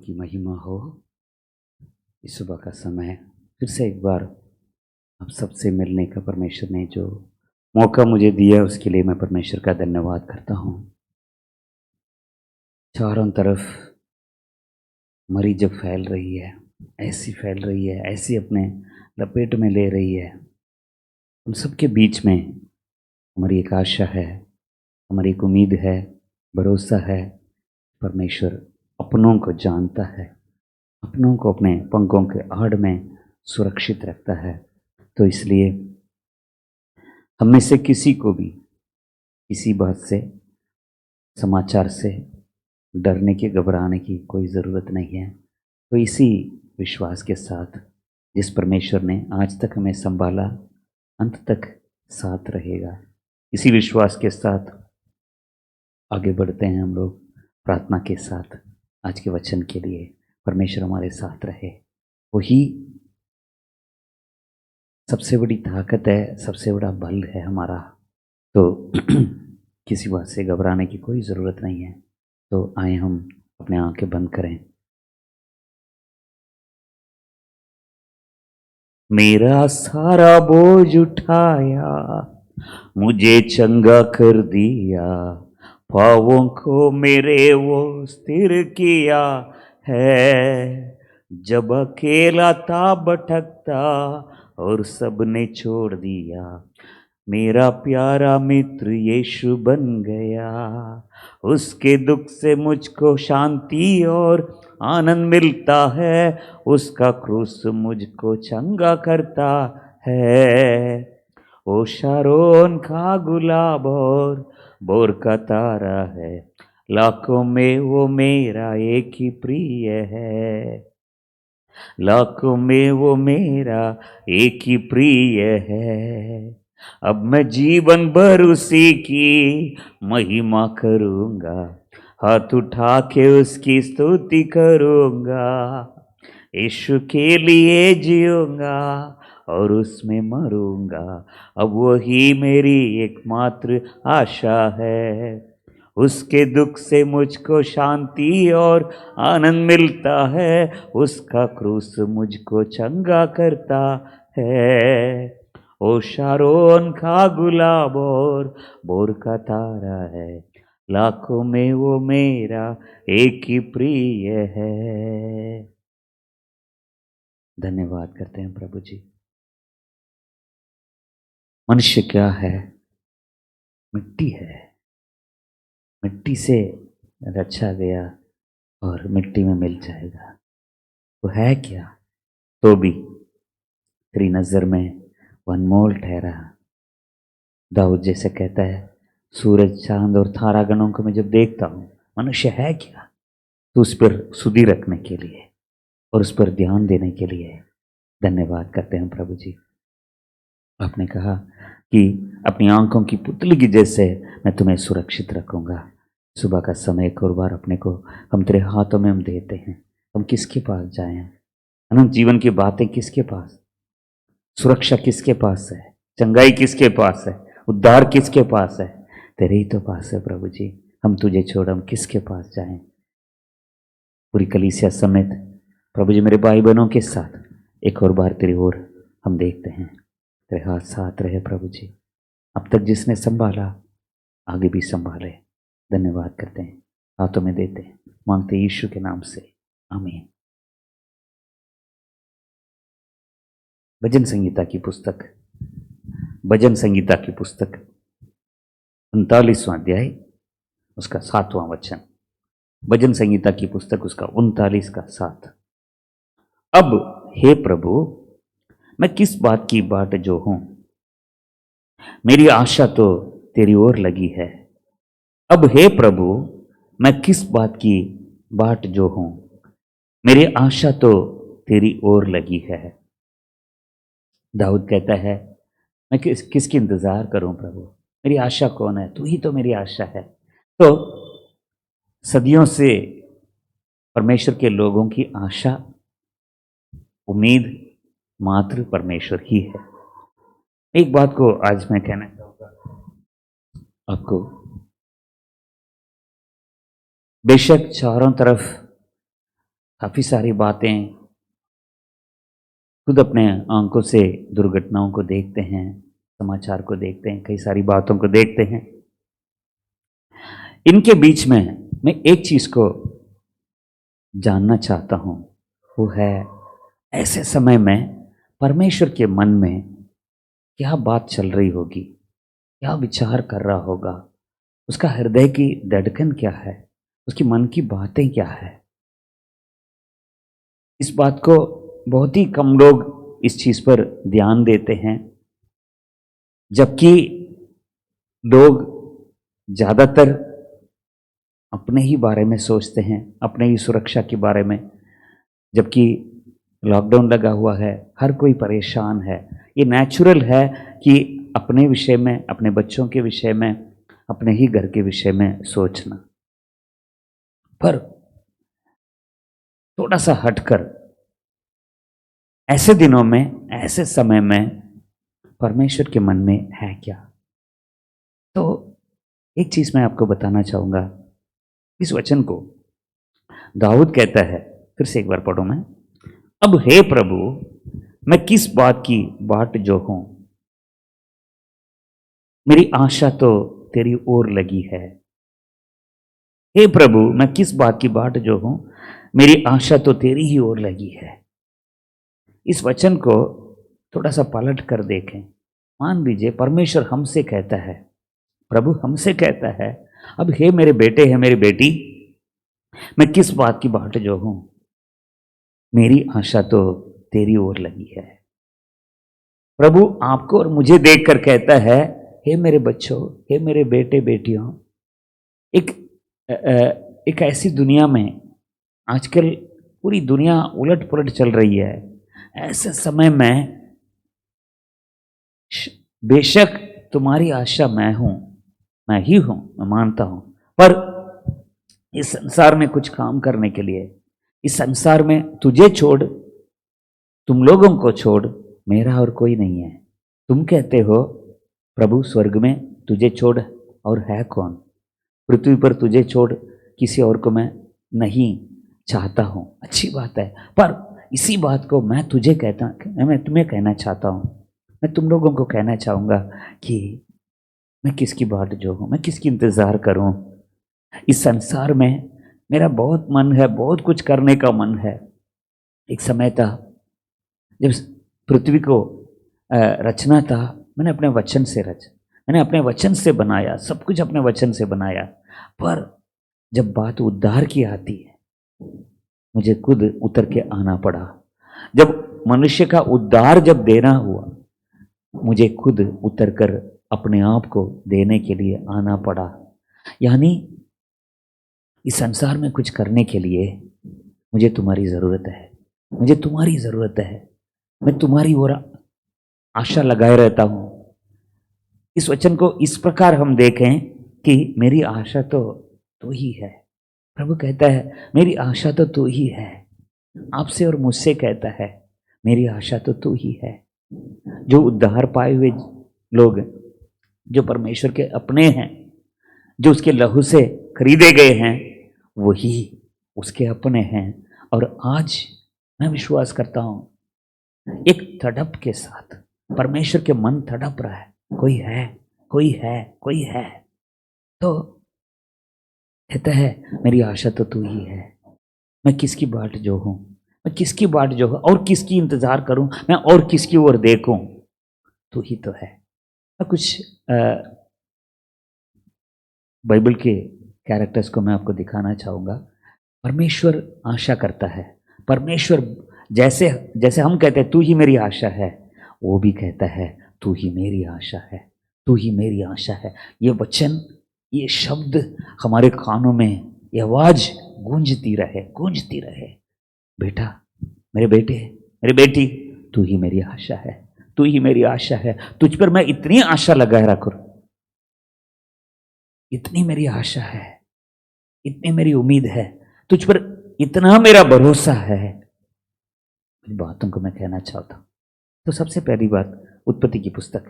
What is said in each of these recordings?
की महिमा हो। इस सुबह का समय फिर से एक बार आप सबसे मिलने का परमेश्वर ने जो मौका मुझे दिया, उसके लिए मैं परमेश्वर का धन्यवाद करता हूँ। चारों तरफ मरी जब फैल रही है, ऐसी फैल रही है, ऐसी अपने लपेट में ले रही है, उन सबके बीच में हमारी एक आशा है, हमारी एक उम्मीद है, भरोसा है। परमेश्वर अपनों को जानता है, अपनों को अपने पंखों के आड़ में सुरक्षित रखता है। तो इसलिए हम में से किसी को भी किसी बात से, समाचार से डरने की, घबराने की कोई ज़रूरत नहीं है। तो इसी विश्वास के साथ, जिस परमेश्वर ने आज तक हमें संभाला, अंत तक साथ रहेगा, इसी विश्वास के साथ आगे बढ़ते हैं हम लोग प्रार्थना के साथ। आज के वचन के लिए परमेश्वर हमारे साथ रहे, वही सबसे बड़ी ताकत है, सबसे बड़ा बल है हमारा। तो किसी बात से घबराने की कोई ज़रूरत नहीं है। तो आए हम अपने आंखें बंद करें। मेरा सारा बोझ उठाया, मुझे चंगा कर दिया, पावों को मेरे वो स्थिर किया है। जब अकेला था, भटकता और सबने छोड़ दिया, मेरा प्यारा मित्र यीशु बन गया। उसके दुख से मुझको शांति और आनंद मिलता है, उसका क्रूस मुझको चंगा करता है। ओ शारोन का गुलाब और बोर का तारा है, लाखों में वो मेरा एक ही प्रिय है, लाखों में वो मेरा एक ही प्रिय है। अब मैं जीवन भर उसी की महिमा करूंगा, हाथ उठा के उसकी स्तुति करूंगा। यीशु के लिए जीऊंगा और उसमें मरूंगा, अब वही मेरी एकमात्र आशा है। उसके दुख से मुझको शांति और आनंद मिलता है, उसका क्रूस मुझको चंगा करता है। ओ शारोन का गुलाब और बोर का तारा है, लाखों में वो मेरा एक ही प्रिय है। धन्यवाद करते हैं प्रभु जी। मनुष्य क्या है? मिट्टी है, मिट्टी से रचा गया और मिट्टी में मिल जाएगा। वो है क्या? तो भी तेरी नजर में वो अनमोल ठहरा। दाऊद जैसे कहता है, सूरज, चांद और तारागणों को मैं जब देखता हूँ, मनुष्य है क्या? तो उस पर सुधि रखने के लिए और उस पर ध्यान देने के लिए धन्यवाद करते हैं प्रभु जी। आपने कहा कि अपनी आंखों की पुतली की जैसे मैं तुम्हें सुरक्षित रखूंगा। सुबह का समय एक और बार अपने को हम तेरे हाथों में हम देते हैं। हम किसके पास जाएं? अनंत जीवन की बातें किसके पास? सुरक्षा किसके पास है? चंगाई किसके पास है? उद्धार किसके पास है? तेरे ही तो पास है प्रभु जी। हम तुझे छोड़ हम किसके पास जाएं? पूरी कलीसिया समेत प्रभु जी, मेरे भाई बहनों के साथ एक और बार तेरी ओर हम देखते हैं। तेरे हाथ साथ रहे प्रभु जी। अब तक जिसने संभाला, आगे भी संभाले। धन्यवाद करते हैं, हाथों में देते हैं, मांगते यीशु के नाम से, आमीन। भजन संगीता की पुस्तक, भजन संगीता की पुस्तक 39वां अध्याय, उसका 7वां वचन। भजन संगीता की पुस्तक उसका 39 का 7। अब हे प्रभु, मैं किस बात की बाट जो हूं, मेरी आशा तो तेरी ओर लगी है। अब हे प्रभु, मैं किस बात की बाट जो हूं, मेरी आशा तो तेरी ओर लगी है। दाऊद कहता है, मैं किसकी इंतजार करूं प्रभु? मेरी आशा कौन है? तू ही तो मेरी आशा है। तो सदियों से परमेश्वर के लोगों की आशा, उम्मीद मात्र परमेश्वर ही है। एक बात को आज मैं कहना चाहूंगा आपको। बेशक चारों तरफ काफ़ी सारी बातें खुद अपने आंखों से दुर्घटनाओं को देखते हैं, समाचार को देखते हैं, कई सारी बातों को देखते हैं। इनके बीच में मैं एक चीज़ को जानना चाहता हूँ, वो है ऐसे समय में परमेश्वर के मन में क्या बात चल रही होगी, क्या विचार कर रहा होगा, उसका हृदय की धड़कन क्या है, उसकी मन की बातें क्या है। इस बात को बहुत ही कम लोग इस चीज़ पर ध्यान देते हैं, जबकि लोग ज़्यादातर अपने ही बारे में सोचते हैं, अपने ही सुरक्षा के बारे में। जबकि लॉकडाउन लगा हुआ है, हर कोई परेशान है। ये नेचुरल है कि अपने विषय में, अपने बच्चों के विषय में, अपने ही घर के विषय में सोचना। पर थोड़ा सा हटकर ऐसे दिनों में, ऐसे समय में परमेश्वर के मन में है क्या? तो एक चीज मैं आपको बताना चाहूंगा। इस वचन को दाऊद कहता है, फिर से एक बार पढ़ो मैं। अब हे प्रभु, मैं किस बात की बाट जो हूं, मेरी आशा तो तेरी ओर लगी है। हे प्रभु, मैं किस बात की बाट जो हूं, मेरी आशा तो तेरी ही ओर लगी है। इस वचन को थोड़ा सा पलट कर देखें। मान लीजिए परमेश्वर हमसे कहता है, प्रभु हमसे कहता है, अब हे मेरे बेटे है, मेरी बेटी, मैं किस बात की बाट जो हूं, मेरी आशा तो तेरी ओर लगी है। प्रभु आपको और मुझे देखकर कहता है, हे मेरे बच्चों, हे मेरे बेटे बेटियों, एक एक ऐसी दुनिया में आजकल पूरी दुनिया उलट पुलट चल रही है। ऐसे समय में बेशक तुम्हारी आशा मैं हूं, मैं ही हूं, मैं मानता हूं, पर इस संसार में कुछ काम करने के लिए, इस संसार में तुझे छोड़, तुम लोगों को छोड़ मेरा और कोई नहीं है। तुम कहते हो प्रभु स्वर्ग में तुझे छोड़ और है कौन, पृथ्वी पर तुझे छोड़ किसी और को मैं नहीं चाहता हूं। अच्छी बात है, पर इसी बात को मैं तुझे कहता, मैं तुम्हें कहना चाहता हूं, मैं तुम लोगों को कहना चाहूंगा कि मैं किसकी बाट जो हूं, मैं किसकी इंतजार करूं। इस संसार में मेरा बहुत मन है, बहुत कुछ करने का मन है। एक समय था जब पृथ्वी को रचना था, मैंने अपने वचन से मैंने अपने वचन से बनाया, सब कुछ अपने वचन से बनाया। पर जब बात उद्धार की आती है, मुझे खुद उतर के आना पड़ा। जब मनुष्य का उद्धार जब देना हुआ, मुझे खुद उतर कर अपने आप को देने के लिए आना पड़ा। यानी इस संसार में कुछ करने के लिए मुझे तुम्हारी ज़रूरत है, मुझे तुम्हारी ज़रूरत है। मैं तुम्हारी ओर आशा लगाए रहता हूँ। इस वचन को इस प्रकार हम देखें कि मेरी आशा तो तू ही है। प्रभु कहता है मेरी आशा तो तू ही है। आपसे और मुझसे कहता है मेरी आशा तो तू ही है। जो उद्धार पाए हुए लोग, जो परमेश्वर के अपने हैं, जो उसके लहू से खरीदे गए हैं, वही उसके अपने हैं। और आज मैं विश्वास करता हूं एक तड़प के साथ, परमेश्वर के मन तड़प रहा है, कोई है, कोई है, कोई है। तो कहता है मेरी आशा तो तू ही है। मैं किसकी बाट जो हूं, मैं किसकी बाट जो हूं, और किसकी इंतजार करूं मैं, और किसकी ओर देखूं, तू ही तो है। मैं कुछ बाइबल के कैरेक्टर्स को मैं आपको दिखाना चाहूँगा। परमेश्वर आशा करता है। परमेश्वर जैसे जैसे हम कहते हैं तू ही मेरी आशा है, वो भी कहता है तू ही मेरी आशा है, तू ही मेरी आशा है। ये वचन, ये शब्द हमारे कानों में, ये आवाज़ गूंजती रहे, गूंजती रहे। बेटा, मेरे बेटे, मेरी बेटी, तू ही मेरी आशा है, तू ही मेरी आशा है। तुझ पर मैं इतनी आशा लगाए रखूं, इतनी मेरी आशा है, इतनी मेरी उम्मीद है, तुझ पर इतना मेरा भरोसा है। इन बातों को मैं कहना चाहता हूं। तो सबसे पहली बात, उत्पत्ति की पुस्तक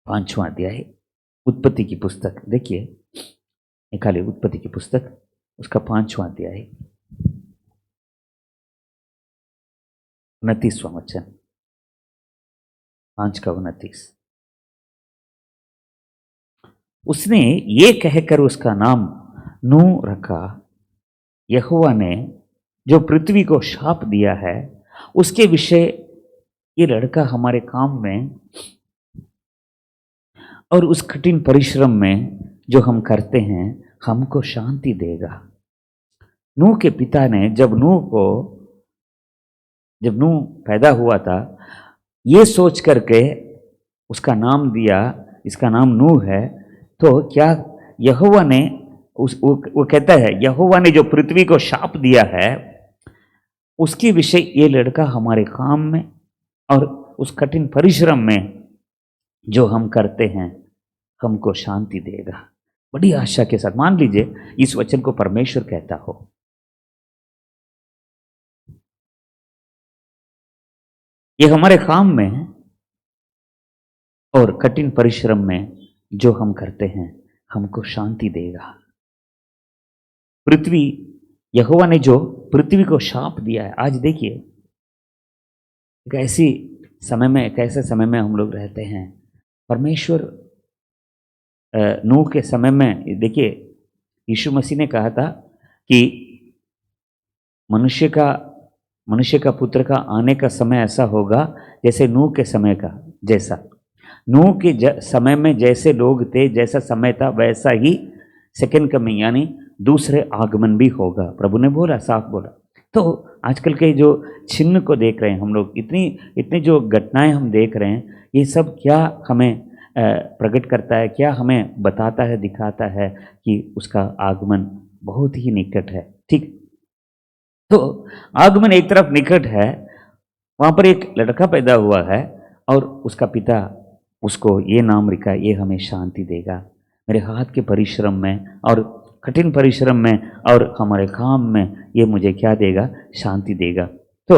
5वां अध्याय, उत्पत्ति की पुस्तक देखिए, निकालिए उत्पत्ति की पुस्तक, उसका 5वां अध्याय। 29वां वचन, 5 का 29। उसने ये कहकर उसका नाम नूह रखा, यहोवा ने जो पृथ्वी को शाप दिया है उसके विषय ये लड़का हमारे काम में और उस कठिन परिश्रम में जो हम करते हैं हमको शांति देगा। नूह के पिता ने जब नूह पैदा हुआ था ये सोच करके उसका नाम दिया, इसका नाम नूह है। तो क्या यहोवा ने वो कहता है यहोवा ने जो पृथ्वी को शाप दिया है उसके विषय ये लड़का हमारे काम में और उस कठिन परिश्रम में जो हम करते हैं हमको शांति देगा। बड़ी आशा के साथ मान लीजिए इस वचन को परमेश्वर कहता हो, ये हमारे काम में और कठिन परिश्रम में जो हम करते हैं हमको शांति देगा। पृथ्वी, यहोवा ने जो पृथ्वी को शाप दिया है, आज देखिए कैसे समय में हम लोग रहते हैं। परमेश्वर नूह के समय में देखिए यीशु मसीह ने कहा था कि मनुष्य का पुत्र का आने का समय ऐसा होगा जैसे नूह के समय का जैसा। नूह के समय में जैसे लोग थे, जैसा समय था, वैसा ही सेकंड कमिंग यानी दूसरे आगमन भी होगा। प्रभु ने बोला, साफ बोला। तो आजकल के जो चिन्ह को देख रहे हैं हम लोग, इतनी जो घटनाएं हम देख रहे हैं, ये सब क्या हमें प्रकट करता है, क्या हमें बताता है, दिखाता है कि उसका आगमन बहुत ही निकट है। ठीक, तो आगमन एक तरफ निकट है, वहां पर एक लड़का पैदा हुआ है और उसका पिता उसको ये नाम रखा, ये हमें शांति देगा। मेरे हाथ के परिश्रम में और कठिन परिश्रम में और हमारे काम में ये मुझे क्या देगा, शांति देगा। तो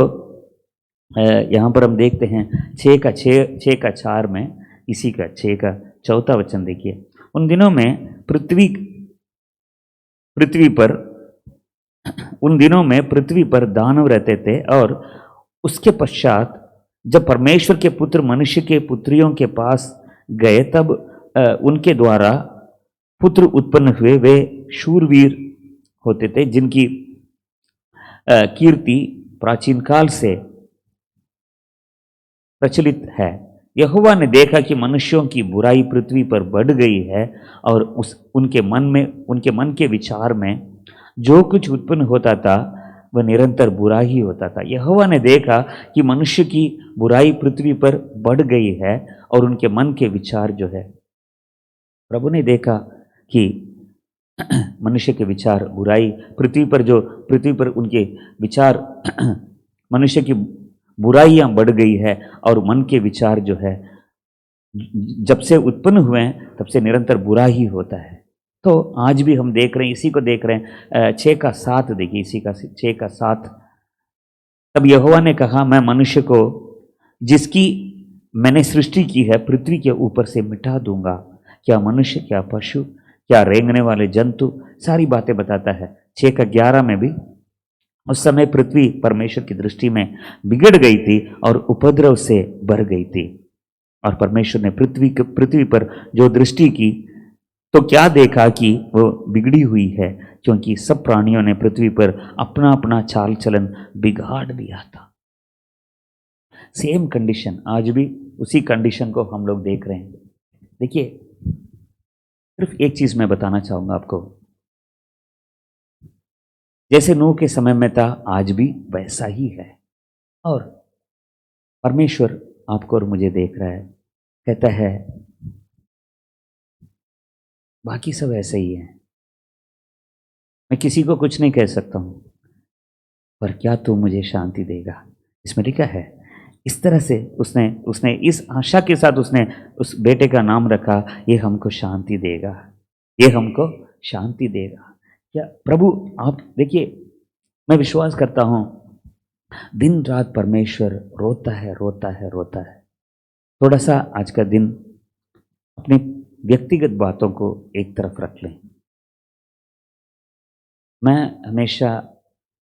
यहाँ पर हम देखते हैं 6 का 4 में, इसी का 6 का 4 वचन देखिए। उन दिनों में पृथ्वी पर दानव रहते थे और उसके पश्चात जब परमेश्वर के पुत्र मनुष्य के पुत्रियों के पास गए तब उनके द्वारा पुत्र उत्पन्न हुए। वे शूरवीर होते थे जिनकी कीर्ति प्राचीन काल से प्रचलित है। यहोवा ने देखा कि मनुष्यों की बुराई पृथ्वी पर बढ़ गई है और उनके मन के विचार में जो कुछ उत्पन्न होता था वह निरंतर बुरा ही होता था। यहोवा ने देखा कि मनुष्य की बुराई पृथ्वी पर बढ़ गई है और उनके मन के विचार जो है, प्रभु ने देखा कि मनुष्य के विचार बुराई पृथ्वी पर उनके विचार मनुष्य की बुराइयां बढ़ गई है और मन के विचार जो है जब से उत्पन्न हुए हैं तब से निरंतर बुरा ही होता है। तो आज भी हम देख रहे हैं, इसी को देख रहे हैं। 6 का 7 देखिए, इसी का 6 का 7। तब यहोवा ने कहा, मैं मनुष्य को जिसकी मैंने सृष्टि की है पृथ्वी के ऊपर से मिटा दूंगा। क्या मनुष्य, क्या पशु, क्या रेंगने वाले जंतु, सारी बातें बताता है। 6 का 11 में भी उस समय पृथ्वी परमेश्वर की दृष्टि में बिगड़ गई थी और उपद्रव से भर गई थी। और परमेश्वर ने पृथ्वी पर जो दृष्टि की तो क्या देखा कि वो बिगड़ी हुई है, क्योंकि सब प्राणियों ने पृथ्वी पर अपना अपना चाल चलन बिगाड़ दिया था। सेम कंडीशन आज भी, उसी कंडीशन को हम लोग देख रहे हैं। देखिए, सिर्फ एक चीज मैं बताना चाहूंगा आपको, जैसे नूह के समय में था आज भी वैसा ही है। और परमेश्वर आपको और मुझे देख रहा है, कहता है बाकी सब ऐसे ही है, मैं किसी को कुछ नहीं कह सकता हूं, पर क्या तू मुझे शांति देगा। इसमें लिखा है। इस तरह से उसने इस आशा के साथ उसने उस बेटे का नाम रखा, ये हमको शांति देगा, ये हमको शांति देगा। क्या प्रभु, आप देखिए, मैं विश्वास करता हूं दिन रात परमेश्वर रोता है, रोता है, रोता है। थोड़ा सा आज का दिन अपने व्यक्तिगत बातों को एक तरफ रख लें। मैं हमेशा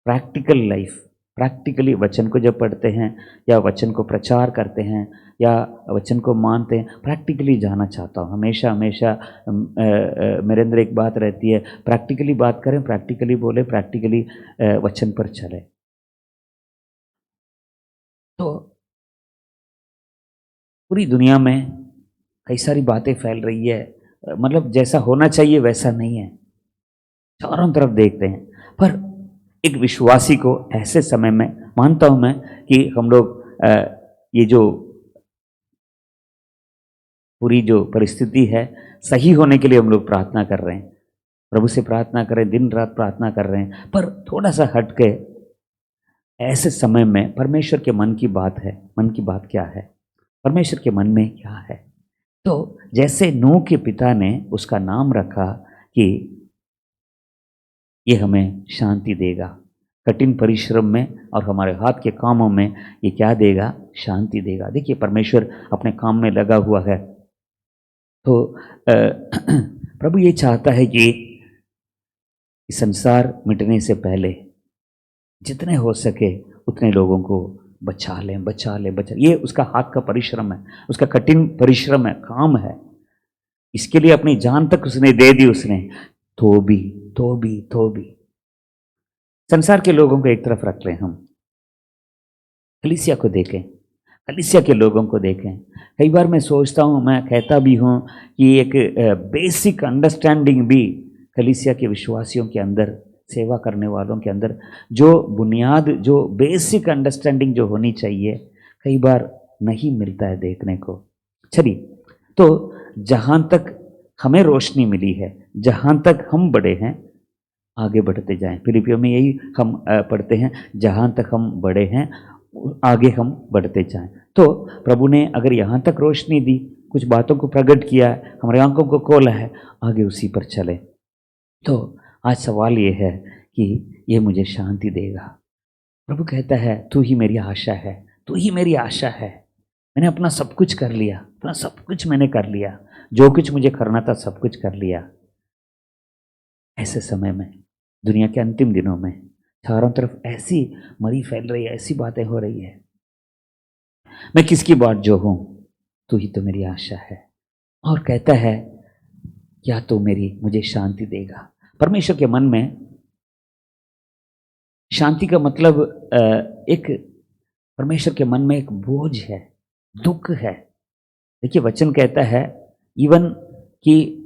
प्रैक्टिकल लाइफ, प्रैक्टिकली वचन को जब पढ़ते हैं या वचन को प्रचार करते हैं या वचन को मानते हैं, प्रैक्टिकली जाना चाहता हूँ। हमेशा हमेशा मेरे अंदर एक बात रहती है, प्रैक्टिकली बात करें, प्रैक्टिकली बोले, प्रैक्टिकली वचन पर चले। तो पूरी दुनिया में कई सारी बातें फैल रही है, मतलब जैसा होना चाहिए वैसा नहीं है, चारों तरफ देखते हैं। पर एक विश्वासी को ऐसे समय में मानता हूं मैं कि हम लोग ये जो पूरी जो परिस्थिति है सही होने के लिए हम लोग प्रार्थना कर रहे हैं, प्रभु से प्रार्थना कर रहे हैं, दिन रात प्रार्थना कर रहे हैं, पर थोड़ा सा हट के ऐसे समय में परमेश्वर के मन की बात है। मन की बात क्या है, परमेश्वर के मन में क्या है? तो जैसे नूह के पिता ने उसका नाम रखा कि ये हमें शांति देगा, कठिन परिश्रम में और हमारे हाथ के कामों में ये क्या देगा, शांति देगा। देखिए परमेश्वर अपने काम में लगा हुआ है। तो प्रभु ये चाहता है कि संसार मिटने से पहले जितने हो सके उतने लोगों को बचा लें, बचा लें, बचा। ये उसका हाथ का परिश्रम है, उसका कठिन परिश्रम है, काम है। इसके लिए अपनी जान तक उसने दे दी उसने। तो भी संसार के लोगों को एक तरफ रख लें, हम कलीसिया को देखें, कलीसिया के लोगों को देखें। कई बार मैं सोचता हूँ, मैं कहता भी हूँ कि एक बेसिक अंडरस्टैंडिंग भी कलीसिया के विश्वासियों के अंदर, सेवा करने वालों के अंदर जो बुनियाद, जो बेसिक अंडरस्टैंडिंग जो होनी चाहिए, कई बार नहीं मिलता है देखने को। चलिए, तो जहाँ तक हमें रोशनी मिली है, जहाँ तक हम बड़े हैं, आगे बढ़ते जाएं। फिलिपियों में यही हम पढ़ते हैं, जहाँ तक हम बड़े हैं आगे हम बढ़ते जाएं। तो प्रभु ने अगर यहाँ तक रोशनी दी, कुछ बातों को प्रकट किया है, हमारे आंखों को खोला है, आगे उसी पर चले। तो आज सवाल ये है कि ये मुझे शांति देगा। प्रभु कहता है तू ही मेरी आशा है, तू ही मेरी आशा है। मैंने अपना सब कुछ कर लिया, अपना सब कुछ मैंने कर लिया, जो कुछ मुझे करना था सब कुछ कर लिया। ऐसे समय में, दुनिया के अंतिम दिनों में, चारों तरफ ऐसी मरी फैल रही है, ऐसी बातें हो रही है, मैं किसकी बात जो हूं, तू ही तो मेरी आशा है। और कहता है क्या तू मुझे शांति देगा। परमेश्वर के मन में शांति का मतलब एक, परमेश्वर के मन में एक बोझ है, दुख है। देखिए वचन कहता है इवन कि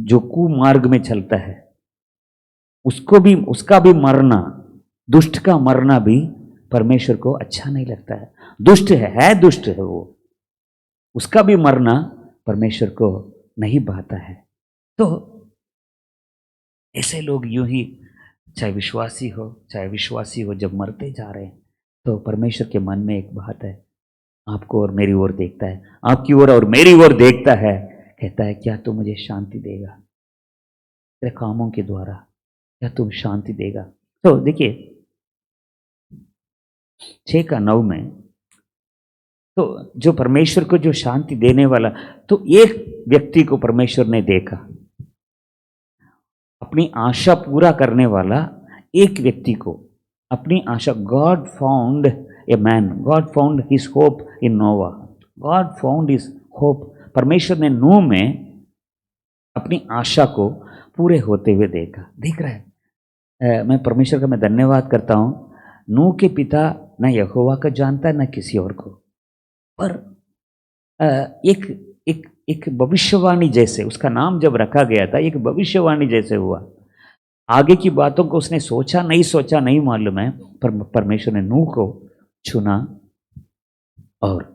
जो कुमार्ग में चलता है उसका भी मरना, दुष्ट का मरना भी परमेश्वर को अच्छा नहीं लगता है। दुष्ट है दुष्ट है वो, उसका भी मरना परमेश्वर को नहीं भाता है। तो ऐसे लोग यूं ही, चाहे विश्वासी हो, जब मरते जा रहे हैं, तो परमेश्वर के मन में एक बात है, आपको और मेरी ओर देखता है, आपकी ओर और मेरी ओर देखता है, कहता है क्या तू मुझे शांति देगा, तेरे कामों के द्वारा क्या तुम शांति देगा। तो देखिए 6:9 में, तो जो परमेश्वर को जो शांति देने वाला, तो एक व्यक्ति को परमेश्वर ने देखा, अपनी आशा पूरा करने वाला एक व्यक्ति को, अपनी आशा, God found a man, God found his hope in Noah, God found his hope. परमेश्वर ने नूह में अपनी आशा को पूरे होते हुए देखा, देख रहा है। मैं परमेश्वर का मैं धन्यवाद करता हूँ, नूह के पिता न यहोवा का जानता है न किसी और को, पर एक एक एक भविष्यवाणी जैसे, उसका नाम जब रखा गया था, एक भविष्यवाणी जैसे हुआ। आगे की बातों को उसने सोचा नहीं मालूम है, पर परमेश्वर ने नूह को चुना और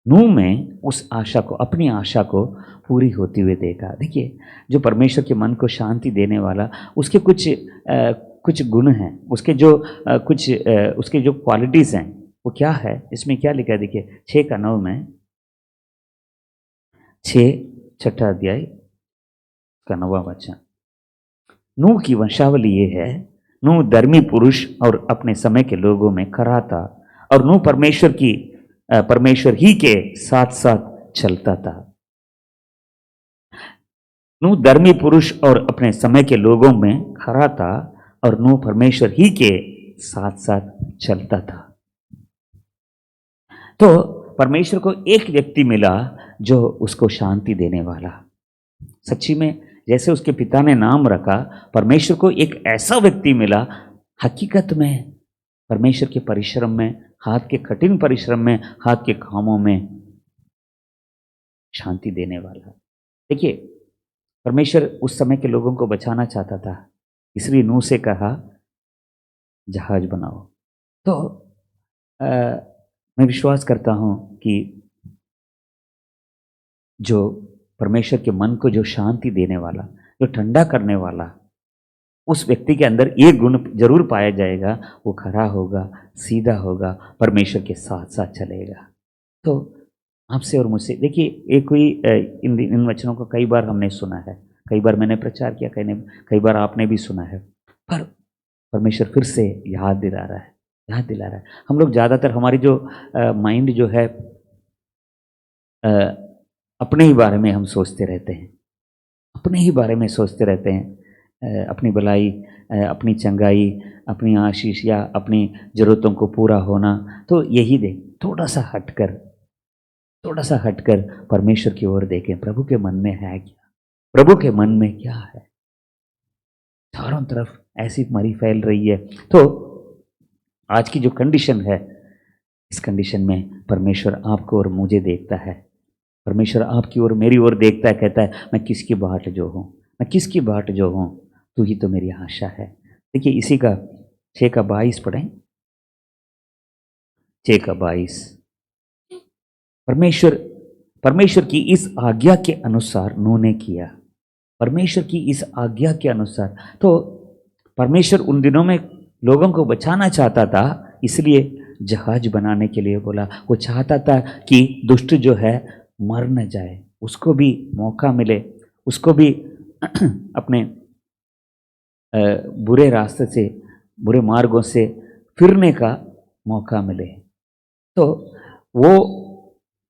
नूह में उस आशा को, अपनी आशा को पूरी होती हुए देखा। देखिए जो परमेश्वर के मन को शांति देने वाला, उसके कुछ गुण हैं, उसके जो उसके जो क्वालिटीज़ हैं वो क्या है, इसमें क्या लिखा है देखिए 6:9 में, 6 अध्याय का 9वां वचन। नूह की वंशावली ये है, नूह धर्मी पुरुष और अपने समय के लोगों में खरा था, और नूह परमेश्वर ही के साथ साथ चलता था। नूह धर्मी पुरुष और अपने समय के लोगों में खरा था और नूह परमेश्वर ही के साथ साथ चलता था। तो परमेश्वर को एक व्यक्ति मिला जो उसको शांति देने वाला। सच्ची में जैसे उसके पिता ने नाम रखा, परमेश्वर को एक ऐसा व्यक्ति मिला, हकीकत में परमेश्वर के परिश्रम में, हाथ के कठिन परिश्रम में, हाथ के कामों में शांति देने वाला। देखिए, परमेश्वर उस समय के लोगों को बचाना चाहता था, इसलिए नूह से कहा जहाज बनाओ। तो मैं विश्वास करता हूं कि जो परमेश्वर के मन को जो शांति देने वाला, जो ठंडा करने वाला, उस व्यक्ति के अंदर ये गुण जरूर पाया जाएगा। वो खरा होगा, सीधा होगा, परमेश्वर के साथ साथ चलेगा। तो आपसे और मुझसे देखिए, एक कोई इन वचनों को कई बार हमने सुना है, कई बार मैंने प्रचार किया, कई बार आपने भी सुना है, पर परमेश्वर फिर से याद दिला रहा है, याद दिला रहा है। हम लोग ज़्यादातर हमारी जो माइंड जो है अपने ही बारे में हम सोचते रहते हैं, अपने ही बारे में सोचते रहते हैं, अपनी भलाई, अपनी चंगाई, अपनी आशीष या अपनी ज़रूरतों को पूरा होना। तो यही देख, थोड़ा सा हटकर परमेश्वर की ओर देखें, प्रभु के मन में है क्या, प्रभु के मन में क्या है। चारों तरफ ऐसी मरी फैल रही है। तो आज की जो कंडीशन है, इस कंडीशन में परमेश्वर आपको और मुझे देखता है, परमेश्वर आपकी ओर मेरी ओर देखता है, कहता है मैं किसकी बाट जो हूँ, मैं किसकी बाट जो हूँ, तू ही तो मेरी आशा है। देखिए, इसी का 6:22 पढ़ें, 6:22। परमेश्वर की इस आज्ञा के अनुसार नूह ने किया, परमेश्वर की इस आज्ञा के अनुसार। तो परमेश्वर उन दिनों में लोगों को बचाना चाहता था, इसलिए जहाज बनाने के लिए बोला। वो चाहता था कि दुष्ट जो है मर न जाए, उसको भी मौका मिले, उसको भी अपने बुरे रास्ते से, बुरे मार्गों से फिरने का मौका मिले। तो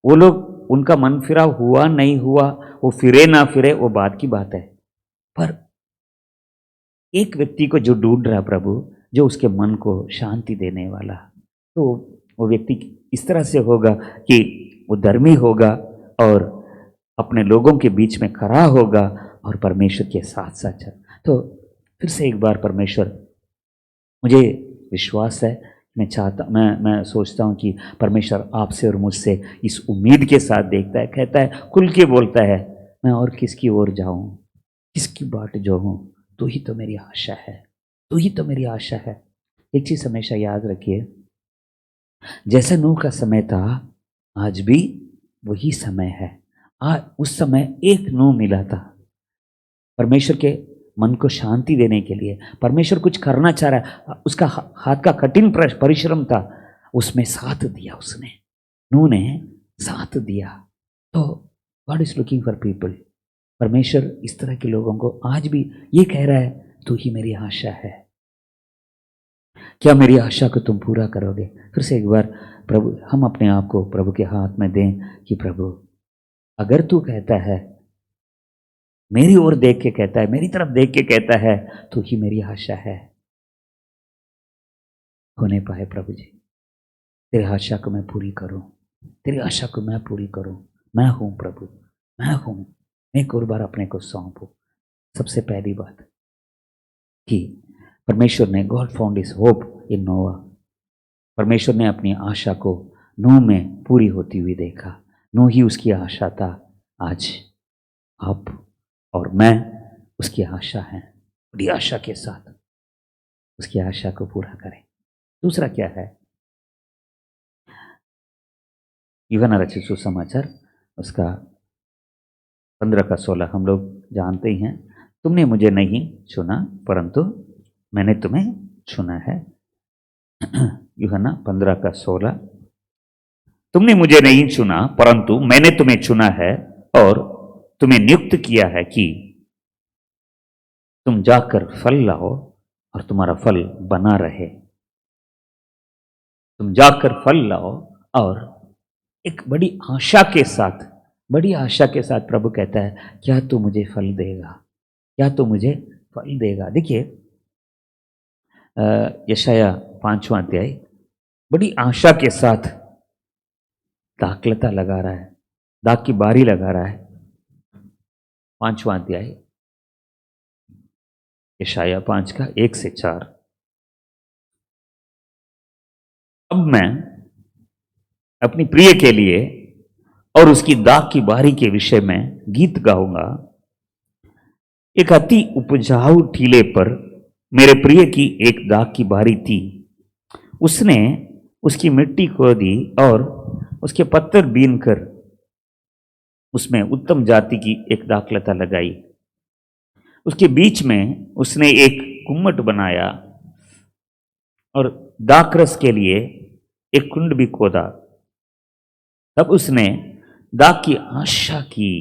वो लोग, उनका मन फिराव हुआ नहीं हुआ, वो फिरे ना फिरे, वो बात की बात है। पर एक व्यक्ति को जो ढूंढ रहा प्रभु, जो उसके मन को शांति देने वाला, तो वो व्यक्ति इस तरह से होगा कि वो धर्मी होगा और अपने लोगों के बीच में खड़ा होगा और परमेश्वर के साथ साथ चल। तो फिर से एक बार परमेश्वर, मुझे विश्वास है, मैं सोचता हूँ कि परमेश्वर आपसे और मुझसे इस उम्मीद के साथ देखता है, कहता है, खुल के बोलता है, मैं और किसकी ओर जाऊँ, किसकी बाट जो हूँ, तू ही तो मेरी आशा है, तू ही तो मेरी आशा है। एक चीज़ हमेशा याद रखिए, जैसे नूह का समय था, आज भी वही समय है। आज उस समय एक नूह मिला था, परमेश्वर के मन को शांति देने के लिए। परमेश्वर कुछ करना चाह रहा है, उसका हाथ का कठिन परिश्रम था, उसमें साथ दिया उसने, नूह ने साथ दिया। तो God is looking for people. परमेश्वर इस तरह के लोगों को आज भी ये कह रहा है, तू ही मेरी आशा है, क्या मेरी आशा को तुम पूरा करोगे? फिर से एक बार प्रभु, हम अपने आप को प्रभु के हाथ में दें कि प्रभु, अगर तू कहता है, मेरी ओर देख के कहता है, मेरी तरफ देख के कहता है, तू ही मेरी आशा है, होने पाए प्रभु जी, तेरी आशा को मैं पूरी करूं, तेरी आशा को मैं पूरी करूं। मैं हूं प्रभु, मैं हूं। मैं एक और बार अपने को सौंपू। सबसे पहली बात कि परमेश्वर ने, गॉड फाउंड हिज होप इन नोआ, परमेश्वर ने अपनी आशा को नूह में पूरी होती हुई देखा। नूह ही उसकी आशा था। आज आप और मैं उसकी आशा हैं, बड़ी आशा के साथ उसकी आशा को पूरा करें। दूसरा क्या है? यूहन्ना रचित सुसमाचार उसका 15:16 हम लोग जानते ही हैं। तुमने मुझे नहीं चुना परंतु मैंने तुम्हें चुना है। यूहन्ना 15:16, तुमने मुझे नहीं चुना परंतु मैंने तुम्हें चुना है और तुम्हें नियुक्त किया है कि तुम जाकर फल लाओ और तुम्हारा फल बना रहे। तुम जाकर फल लाओ और एक बड़ी आशा के साथ बड़ी आशा के साथ प्रभु कहता है, क्या तू मुझे फल देगा, क्या तू मुझे फल देगा। देखिए यशाया 5वां अध्याय बड़ी आशा के साथ दाखलता लगा रहा है, दाग की बारी लगा रहा है। 5वां अध्याय यशाया 5 का 1 से 4। अब मैं अपनी प्रिय के लिए और उसकी दाग की बारी के विषय में गीत गाऊंगा। एक अति उपजाऊ टीले पर मेरे प्रिय की एक दाग की बारी थी। उसने उसकी मिट्टी खोदी और उसके पत्थर बीनकर उसमें उत्तम जाति की एक दाखलता लगाई। उसके बीच में उसने एक गुम्मट बनाया और दाखरस के लिए एक कुंड भी खोदा। तब उसने दाख की आशा की,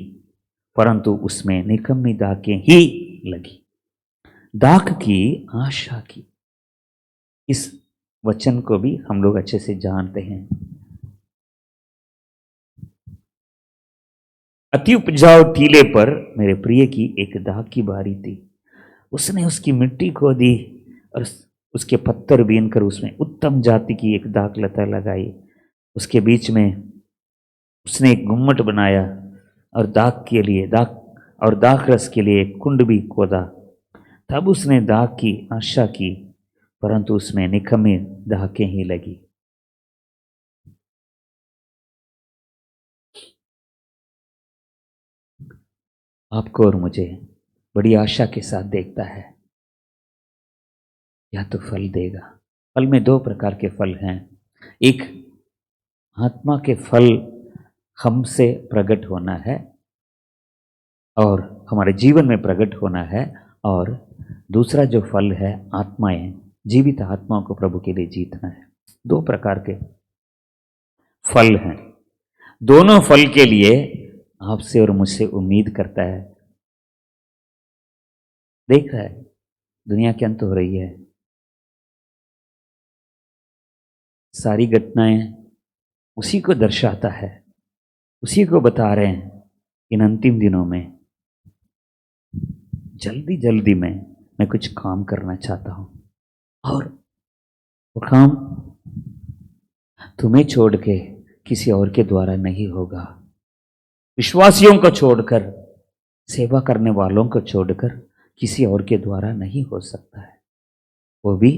परंतु उसमें निकम्मी दाखें ही लगी। दाख की आशा की, इस वचन को भी हम लोग अच्छे से जानते हैं। अति उपजाऊ टीले पर मेरे प्रिय की एक दाग की बारी थी। उसने उसकी मिट्टी खोदी और उसके पत्थर बीनकर उसमें उत्तम जाति की एक दाखलता लगाई। उसके बीच में उसने एक गुम्मट बनाया और दाख रस के लिए एक कुंड भी खोदा। तब उसने दाख की आशा की, परंतु उसमें निकम्मी दाखें ही लगी। आपको और मुझे बड़ी आशा के साथ देखता है, या तो फल देगा। फल में 2 प्रकार के फल हैं। एक आत्मा के फल हमसे प्रकट होना है और हमारे जीवन में प्रकट होना है, और दूसरा जो फल है आत्माएं, जीवित आत्माओं को प्रभु के लिए जीतना है। 2 प्रकार के फल हैं। दोनों फल के लिए आपसे और मुझसे उम्मीद करता है। देख रहा है दुनिया के अंत हो रही है, सारी घटनाएं उसी को दर्शाता है, उसी को बता रहे हैं। इन अंतिम दिनों में जल्दी जल्दी में मैं कुछ काम करना चाहता हूं, और वो काम तुम्हें छोड़ के किसी और के द्वारा नहीं होगा। विश्वासियों को छोड़कर, सेवा करने वालों को छोड़कर किसी और के द्वारा नहीं हो सकता है। वो भी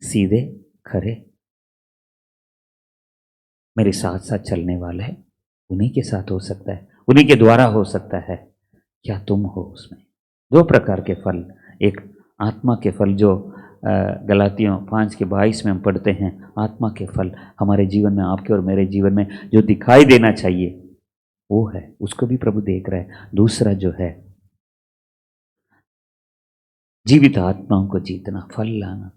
सीधे खरे मेरे साथ साथ चलने वाले हैं, उन्हीं के साथ हो सकता है, उन्हीं के द्वारा हो सकता है। क्या तुम हो उसमें? 2 प्रकार के फल। एक आत्मा के फल जो गलातियों 5:22 में हम पढ़ते हैं, आत्मा के फल हमारे जीवन में, आपके और मेरे जीवन में जो दिखाई देना चाहिए वो है, उसको भी प्रभु देख रहा है। दूसरा जो है जीवित आत्माओं को जीतना, फल लाना।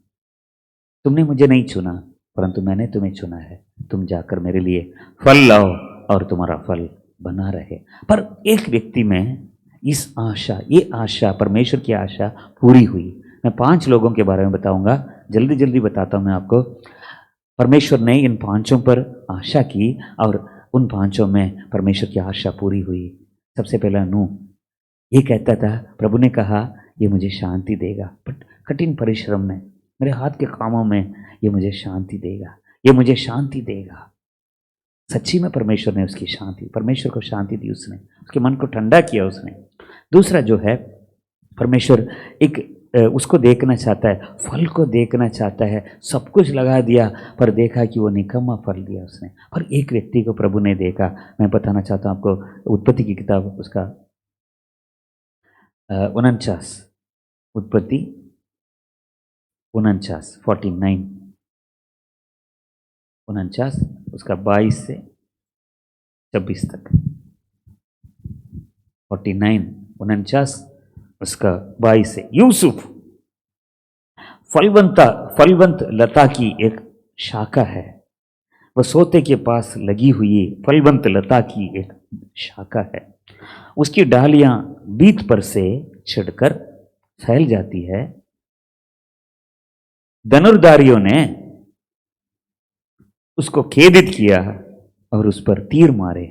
तुमने मुझे नहीं चुना, परंतु मैंने तुम्हें चुना है। तुम जाकर मेरे लिए फल लाओ और तुम्हारा फल बना रहे। पर एक व्यक्ति में इस आशा, ये आशा, परमेश्वर की आशा पूरी हुई। मैं 5 लोगों के बारे में बताऊंगा, जल्दी जल्दी बताता हूं मैं आपको। परमेश्वर ने इन 5 पर आशा की और उन 5 में परमेश्वर की आशा पूरी हुई। सबसे पहला नूह, ये कहता था, प्रभु ने कहा ये मुझे शांति देगा, बट कठिन परिश्रम में, मेरे हाथ के कामों में ये मुझे शांति देगा, ये मुझे शांति देगा। सच्ची में परमेश्वर ने उसकी शांति, परमेश्वर को शांति दी, उसने उसके मन को ठंडा किया उसने। दूसरा जो है, परमेश्वर एक उसको देखना चाहता है, फल को देखना चाहता है। सब कुछ लगा दिया पर देखा कि वो निकम्मा फल दिया उसने। और एक व्यक्ति को प्रभु ने देखा। मैं बताना चाहता हूँ आपको, उत्पत्ति की किताब उसका 49, उत्पत्ति 49, 49 उसका 22 से 26 तक। 49 उसका 22 से। यूसुफ फलवंत लता की एक शाखा है, वह सोते के पास लगी हुई फलवंत लता की एक शाखा है। उसकी डालियां बीत पर से छिड़कर फैल जाती है। धनुर्धारियों ने उसको खेदित किया और उस पर तीर मारे,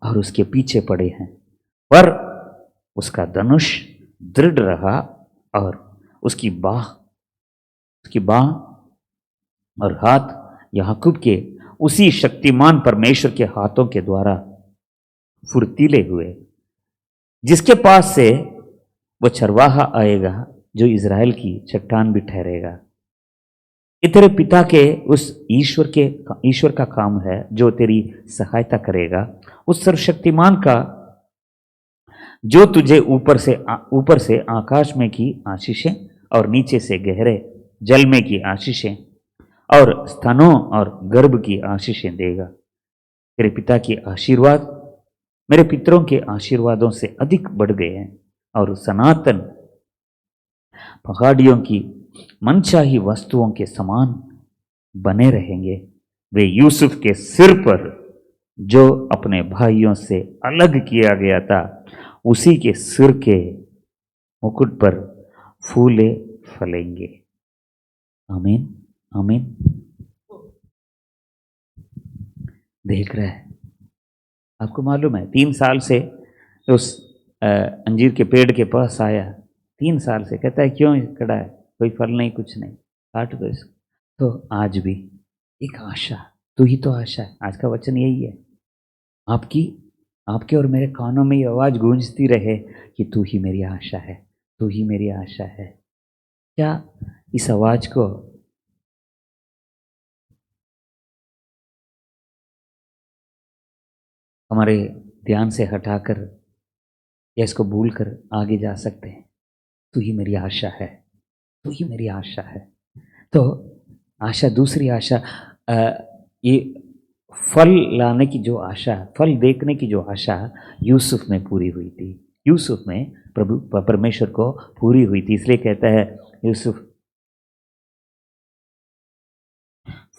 और उसके पीछे पड़े हैं, पर उसका धनुष दृढ़ रहा और उसकी बाह और हाथ याकूब के उसी शक्तिमान परमेश्वर के हाथों के द्वारा फुर्तीले हुए, जिसके पास से वो चरवाहा आएगा जो इज़राइल की चट्टान भी ठहरेगा। ये तेरे पिता के उस ईश्वर का काम है जो तेरी सहायता करेगा, उस सर्वशक्तिमान का जो तुझे ऊपर से आकाश में की आशीषें और नीचे से गहरे जल में की आशीषें और स्तनों और गर्भ की आशीषें देगा। तेरे पिता की आशीर्वाद मेरे पितरों के आशीर्वादों से अधिक बढ़ गए हैं और सनातन पहाड़ियों की मनचाही वस्तुओं के समान बने रहेंगे। वे यूसुफ के सिर पर जो अपने भाइयों से अलग किया गया था, उसी के सिर के मुकुट पर फूले फलेंगे। आमीन आमीन। देख रहा है, आपको मालूम है 3 साल से उस अंजीर के पेड़ के पास आया, 3 साल से कहता है क्यों खड़ा है, कोई फल नहीं, कुछ नहीं, काट दो इसको। तो आज भी एक आशा, तू ही तो आशा है। आज का वचन यही है, आपके और मेरे कानों में ये आवाज़ गूंजती रहे कि तू ही मेरी आशा है, तू ही मेरी आशा है। क्या इस आवाज़ को हमारे ध्यान से हटाकर या इसको भूलकर आगे जा सकते हैं? तू ही मेरी आशा है, तू ही मेरी आशा है। तो आशा, दूसरी आशा, ये फल लाने की जो आशा, फल देखने की जो आशा यूसुफ में पूरी हुई थी, यूसुफ में परमेश्वर को पूरी हुई थी। इसलिए कहता है यूसुफ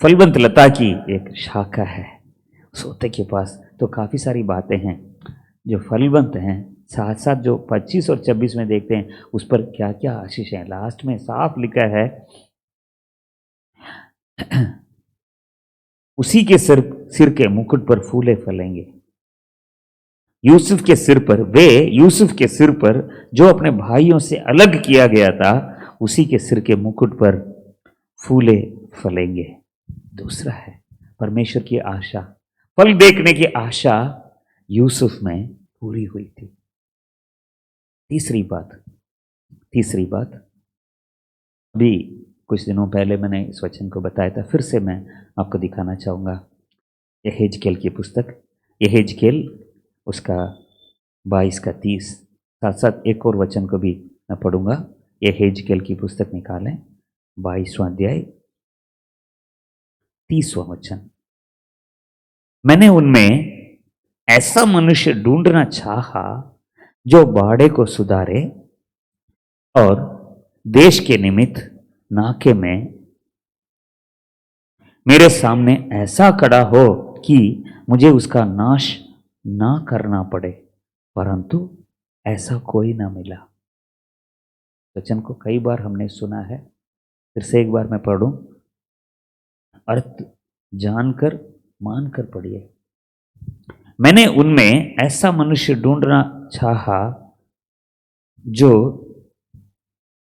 फलवंत लता की एक शाखा है सोते के पास। तो काफ़ी सारी बातें हैं जो फलवंत हैं, साथ साथ जो 25 और 26 में देखते हैं उस पर क्या क्या आशीष है। लास्ट में साफ लिखा है उसी के सिर के मुकुट पर फूले फलेंगे। यूसुफ के सिर पर जो अपने भाइयों से अलग किया गया था, उसी के सिर के मुकुट पर फूले फलेंगे। दूसरा है परमेश्वर की आशा, फल देखने की आशा यूसुफ में पूरी हुई थी। तीसरी बात, अभी कुछ दिनों पहले मैंने इस वचन को बताया था, फिर से मैं आपको दिखाना चाहूँगा। यहेजकेल की पुस्तक, यहेजकेल उसका 22 का 30, साथ साथ एक और वचन को भी मैं पढ़ूंगा। यहेजकेल की पुस्तक निकालें, 22वां अध्याय 30वां वचन। मैंने उनमें ऐसा मनुष्य ढूंढना चाहा जो बाड़े को सुधारे और देश के निमित्त नाके में मेरे सामने ऐसा खड़ा हो कि मुझे उसका नाश ना करना पड़े, परंतु ऐसा कोई ना मिला। वचन को कई बार हमने सुना है, फिर से एक बार मैं पढ़ूं, अर्थ जानकर मानकर पढ़िए। मैंने उनमें ऐसा मनुष्य ढूंढना चाहा जो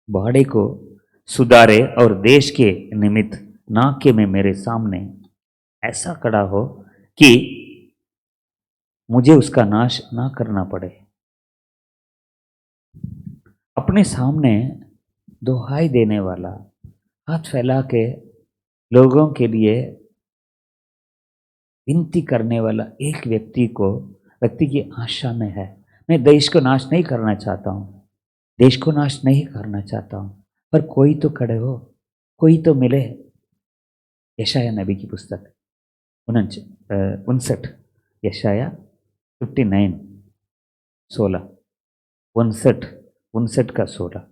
बाड़े को सुधारे और देश के निमित्त नाके में मेरे सामने ऐसा खड़ा हो कि मुझे उसका नाश ना करना पड़े। अपने सामने दुहाई देने वाला, हाथ फैला के लोगों के लिए विनती करने वाला एक व्यक्ति की आशा में है। मैं देश को नाश नहीं करना चाहता हूँ, देश को नाश नहीं करना चाहता हूँ, पर कोई तो खड़े हो, कोई तो मिले। यशाया नबी की पुस्तक 59, यशाया 59 16, 59 का 16।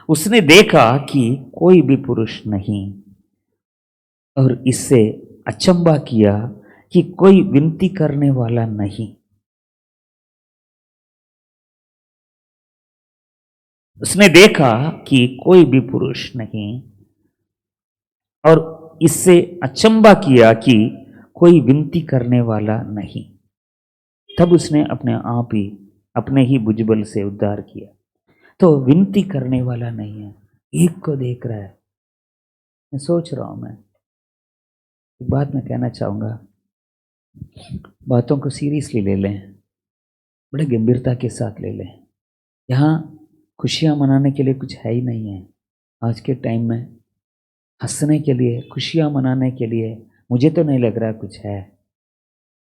उसने देखा कि कोई भी पुरुष नहीं और इससे अचंभा किया कि कोई विनती करने वाला नहीं। उसने देखा कि कोई भी पुरुष नहीं और इससे अचंभा किया कि कोई विनती करने वाला नहीं। तब उसने अपने आप ही अपने ही भुजबल से उद्धार किया। तो विनती करने वाला नहीं है, एक को देख रहा है। मैं सोच रहा हूं, मैं एक बात मैं कहना चाहूंगा, बातों को सीरियसली ले लें, बड़े गंभीरता के साथ ले लें। यहाँ खुशियां मनाने के लिए कुछ है ही नहीं है। आज के टाइम में हंसने के लिए, खुशियां मनाने के लिए मुझे तो नहीं लग रहा कुछ है।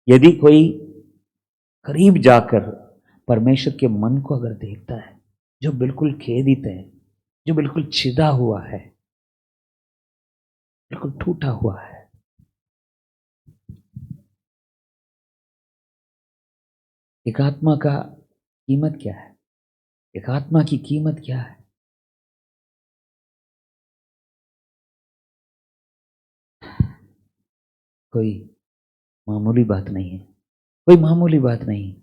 यदि कोई करीब जाकर परमेश्वर के मन को अगर देखता है, जो बिल्कुल खेदित है, जो बिल्कुल छिदा हुआ है, बिल्कुल टूटा हुआ है, एक आत्मा का कीमत क्या है? एक आत्मा की कीमत क्या है? कोई मामूली बात नहीं है, कोई मामूली बात नहीं।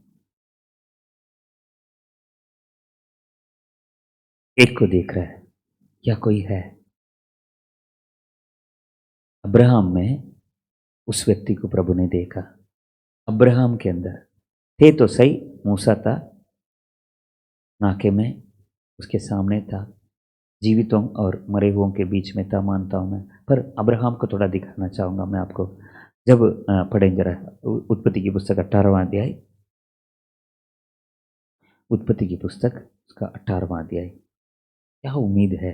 एक को देख रहा है, क्या कोई है? अब्राहम में उस व्यक्ति को प्रभु ने देखा। अब्राहम के अंदर थे तो सही, मूसा था नाके में, उसके सामने था, जीवितों और मरे हुओं के बीच में था, मानता हूं मैं। पर अब्राहम को थोड़ा दिखाना चाहूंगा मैं आपको। जब पढ़ें जरा उत्पत्ति की पुस्तक 18वां अध्याय, उत्पत्ति की पुस्तक उसका 18वां अध्याय। क्या उम्मीद है,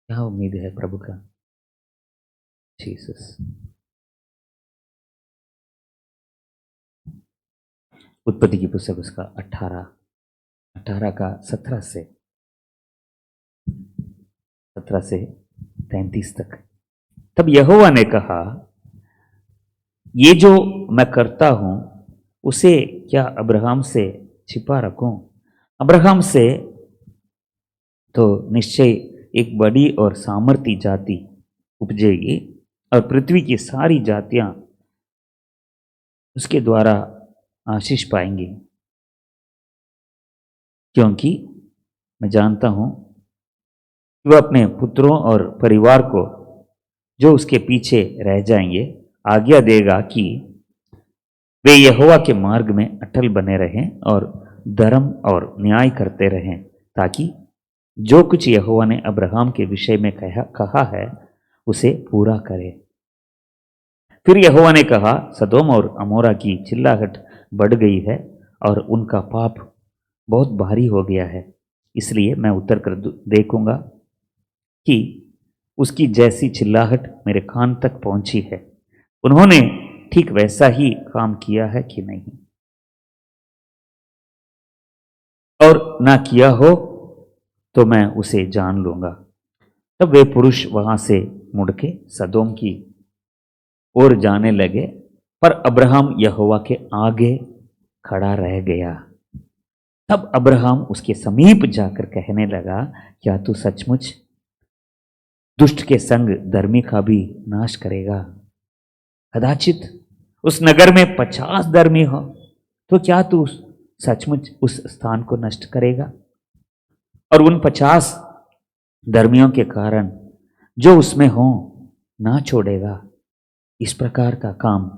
क्या उम्मीद है प्रभु का। जीसस। उत्पत्ति की पुस्तक उसका 18 का 17 से 33 तक। तब यहोवा ने कहा, ये जो मैं करता हूं उसे क्या अब्राहम से छिपा रखूं? अब्राहम से तो निश्चय एक बड़ी और सामर्थी जाति उपजेगी और पृथ्वी की सारी जातियां उसके द्वारा आशीष पाएंगी, क्योंकि मैं जानता हूं कि वह अपने पुत्रों और परिवार को जो उसके पीछे रह जाएंगे आज्ञा देगा कि वे यहोवा के मार्ग में अटल बने रहें और धर्म और न्याय करते रहें, ताकि जो कुछ यहोवा ने अब्राहम के विषय में कहा है उसे पूरा करे। फिर यहोवा ने कहा, सदोम और अमोरा की चिल्लाहट बढ़ गई है और उनका पाप बहुत भारी हो गया है, इसलिए मैं उतर कर देखूंगा कि उसकी जैसी चिल्लाहट मेरे कान तक पहुंची है, उन्होंने ठीक वैसा ही काम किया है कि नहीं, और ना किया हो तो मैं उसे जान लूंगा। तब वे पुरुष वहां से मुड़के सदोम की ओर जाने लगे, पर अब्राहम यहोवा के आगे खड़ा रह गया। तब अब्राहम उसके समीप जाकर कहने लगा, क्या तू सचमुच दुष्ट के संग धर्मी का भी नाश करेगा? कदाचित उस नगर में 50 धर्मी हो, तो क्या तू सचमुच उस स्थान को नष्ट करेगा और उन 50 धर्मियों के कारण जो उसमें हो ना छोड़ेगा? इस प्रकार का काम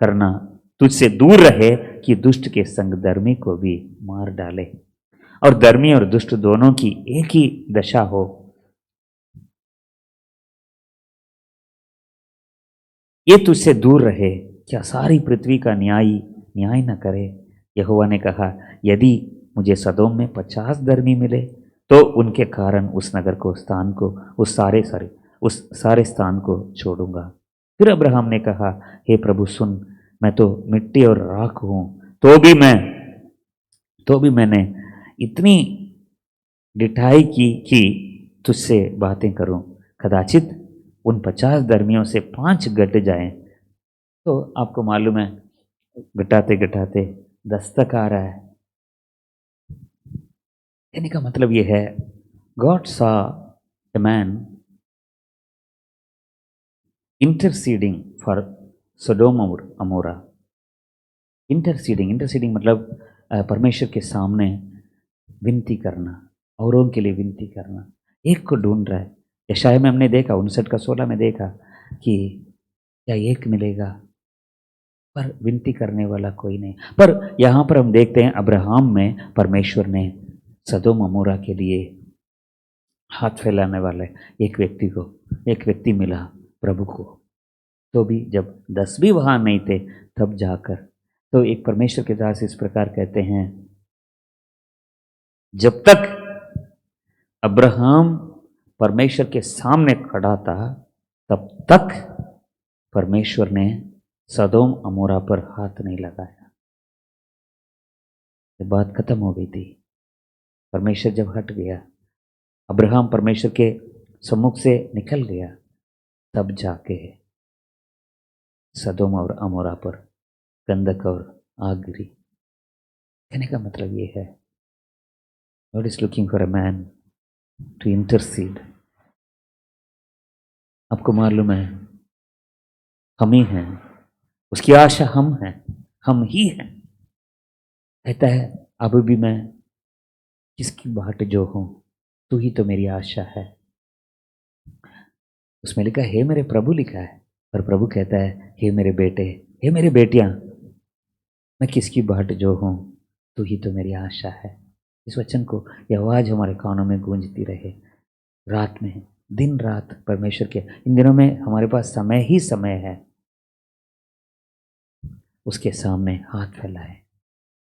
करना तुझसे दूर रहे कि दुष्ट के संग धर्मी को भी मार डाले और धर्मी और दुष्ट दोनों की एक ही दशा हो। ये तुझसे दूर रहे, क्या सारी पृथ्वी का न्याय न करे? यहोवा ने कहा, यदि मुझे सदोम में 50 धर्मी मिले तो उनके कारण उस नगर को, स्थान को, उस सारे स्थान को छोड़ूंगा। फिर अब्राहम ने कहा, हे प्रभु सुन, मैं तो मिट्टी और राख हूं, तो भी मैंने इतनी डिठाई की कि तुझसे बातें करूं। कदाचित उन 50 धर्मियों से 5 घट जाएं। तो आपको मालूम है, घटाते घटाते 10 तक आ रहा है। कहने का मतलब यह है, गॉड सा ए मैन इंटरसीडिंग फॉर सडोम और अमोरा। इंटरसीडिंग मतलब परमेश्वर के सामने विनती करना, औरों के लिए विनती करना, एक को ढूंढ रहा है। यशाया में हमने देखा 59 का 16 में देखा कि या एक मिलेगा, पर विनती करने वाला कोई नहीं। पर यहाँ पर हम देखते हैं अब्राहम में परमेश्वर ने सदोम अमोरा के लिए हाथ फैलाने वाले एक व्यक्ति मिला प्रभु को। तो भी जब 10 भी वहाँ नहीं थे तब जाकर, तो एक परमेश्वर के दास इस प्रकार कहते हैं, जब तक अब्राहम परमेश्वर के सामने खड़ा था तब तक परमेश्वर ने सदोम अमोरा पर हाथ नहीं लगाया। ये बात खत्म हो गई थी। परमेश्वर जब हट गया, अब्राहम परमेश्वर के सम्मुख से निकल गया, तब जाके सदोम और अमोरा पर गंधक और आग गिरी। कहने का मतलब ये है, God is looking for a man to intercede. आपको मालूम है, हम ही हैं, उसकी आशा हम हैं, हम ही हैं। कहता है, अब भी मैं किसकी बाट जो हूं, तू ही तो मेरी आशा है। उसमें लिखा हे मेरे प्रभु लिखा है, और प्रभु कहता है हे मेरे बेटे, हे मेरे बेटियां, मैं किसकी बाट जो हूं, तू ही तो मेरी आशा है। इस वचन को, यह आवाज हमारे कानों में गूंजती रहे रात में, दिन रात। परमेश्वर के इन दिनों में हमारे पास समय ही समय है, उसके सामने हाथ फैलाए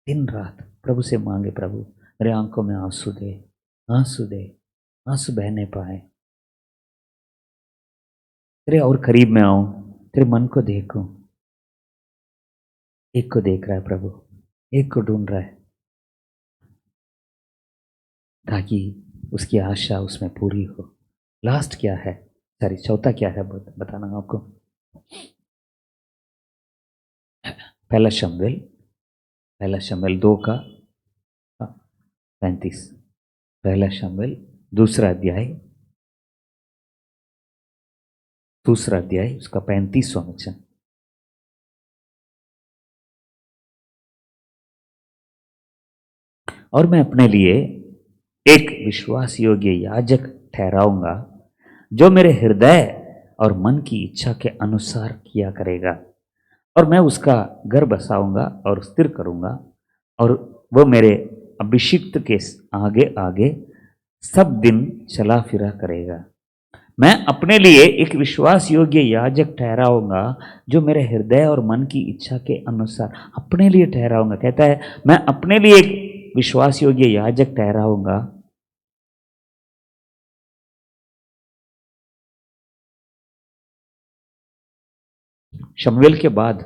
दिन रात, प्रभु से मांगे, प्रभु मेरे आंखों में आंसू दे, आंसू दे, आंसू बहने पाए, तेरे और करीब में आऊं, तेरे मन को देखूं। एक को देख रहा है प्रभु, एक को ढूंढ रहा है, ताकि उसकी आशा उसमें पूरी हो। लास्ट क्या है, सॉरी चौथा क्या है बताना आपको। पहला शमूएल 2:35, पहला शमूएल दूसरा अध्याय उसका 35वां वचन। और मैं अपने लिए एक विश्वास योग्य याजक ठहराऊंगा, जो मेरे हृदय और मन की इच्छा के अनुसार किया करेगा, और मैं उसका घर बसाऊंगा और स्थिर करूंगा, और वह मेरे अभिषिक्त के आगे आगे सब दिन चला फिरा करेगा। मैं अपने लिए एक विश्वास योग्य याजक ठहराऊंगा, जो मेरे हृदय और मन की इच्छा के अनुसार, अपने लिए ठहराऊंगा। कहता है मैं अपने लिए एक विश्वास योग्य याजक ठहराऊंगा। शमूएल के बाद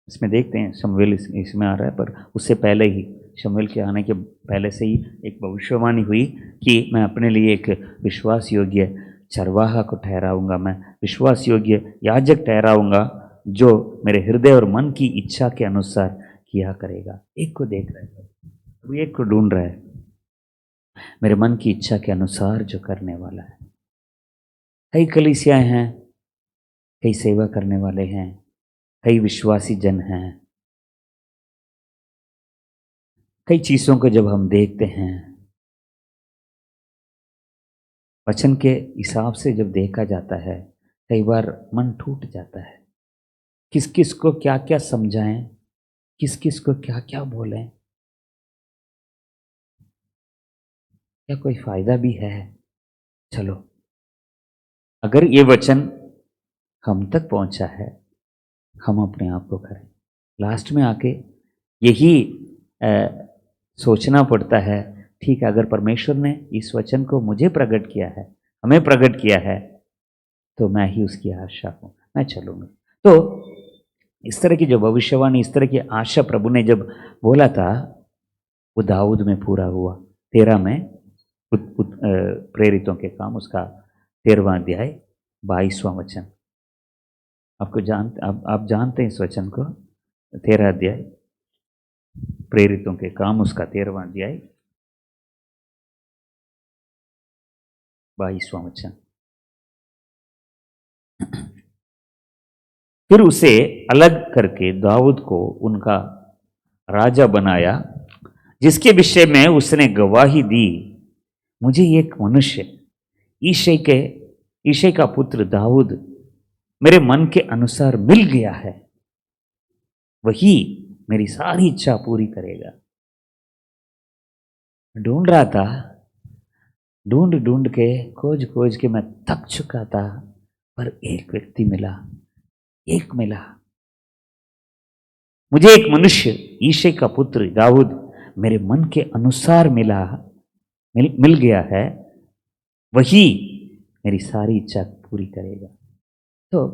इसमें देखते हैं, शमूएल इसमें आ रहा है, पर उससे पहले ही, शमूएल के आने के पहले से ही एक भविष्यवाणी हुई कि मैं अपने लिए एक विश्वास योग्य चरवाहा को ठहराऊंगा, मैं विश्वास योग्य याजक ठहराऊंगा, जो मेरे हृदय और मन की इच्छा के अनुसार किया करेगा। एक को देख रहा है, वो एक को ढूंढ रहा है, मेरे मन की इच्छा के अनुसार जो करने वाला है। कई कलीसियाएं हैं, कई सेवा करने वाले हैं, कई विश्वासी जन हैं। कई चीज़ों को जब हम देखते हैं, वचन के हिसाब से जब देखा जाता है, कई बार मन टूट जाता है। किस किस को क्या क्या समझाएं, किस किस को क्या क्या बोलें, क्या कोई फायदा भी है? चलो, अगर ये वचन हम तक पहुंचा है, हम अपने आप को करें। लास्ट में आके यही सोचना पड़ता है, ठीक है, अगर परमेश्वर ने इस वचन को मुझे प्रकट किया है, हमें प्रकट किया है, तो मैं ही उसकी आशा हूँ, मैं चलूँगा। तो इस तरह की जो भविष्यवाणी, इस तरह की आशा प्रभु ने जब बोला था, वो दाऊद में पूरा हुआ। 13 में प्रेरितों के काम, उसका 13वां अध्याय 22वां वचन। आप जानते हैं इस वचन को। 13 अध्याय प्रेरितों के काम, उसका 13वां अध्याय 22वां वचन। फिर उसे अलग करके दाऊद को उनका राजा बनाया, जिसके विषय में उसने गवाही दी, मुझे एक मनुष्य ईशै का पुत्र दाऊद मेरे मन के अनुसार मिल गया है, वही मेरी सारी इच्छा पूरी करेगा। ढूंढ रहा था, ढूंढ ढूंढ के, खोज खोज के मैं थक चुका था, पर एक व्यक्ति मिला, एक मिला। मुझे एक मनुष्य, ईशे का पुत्र दाऊद मेरे मन के अनुसार मिला, मिल गया है, वही मेरी सारी इच्छा पूरी करेगा। तो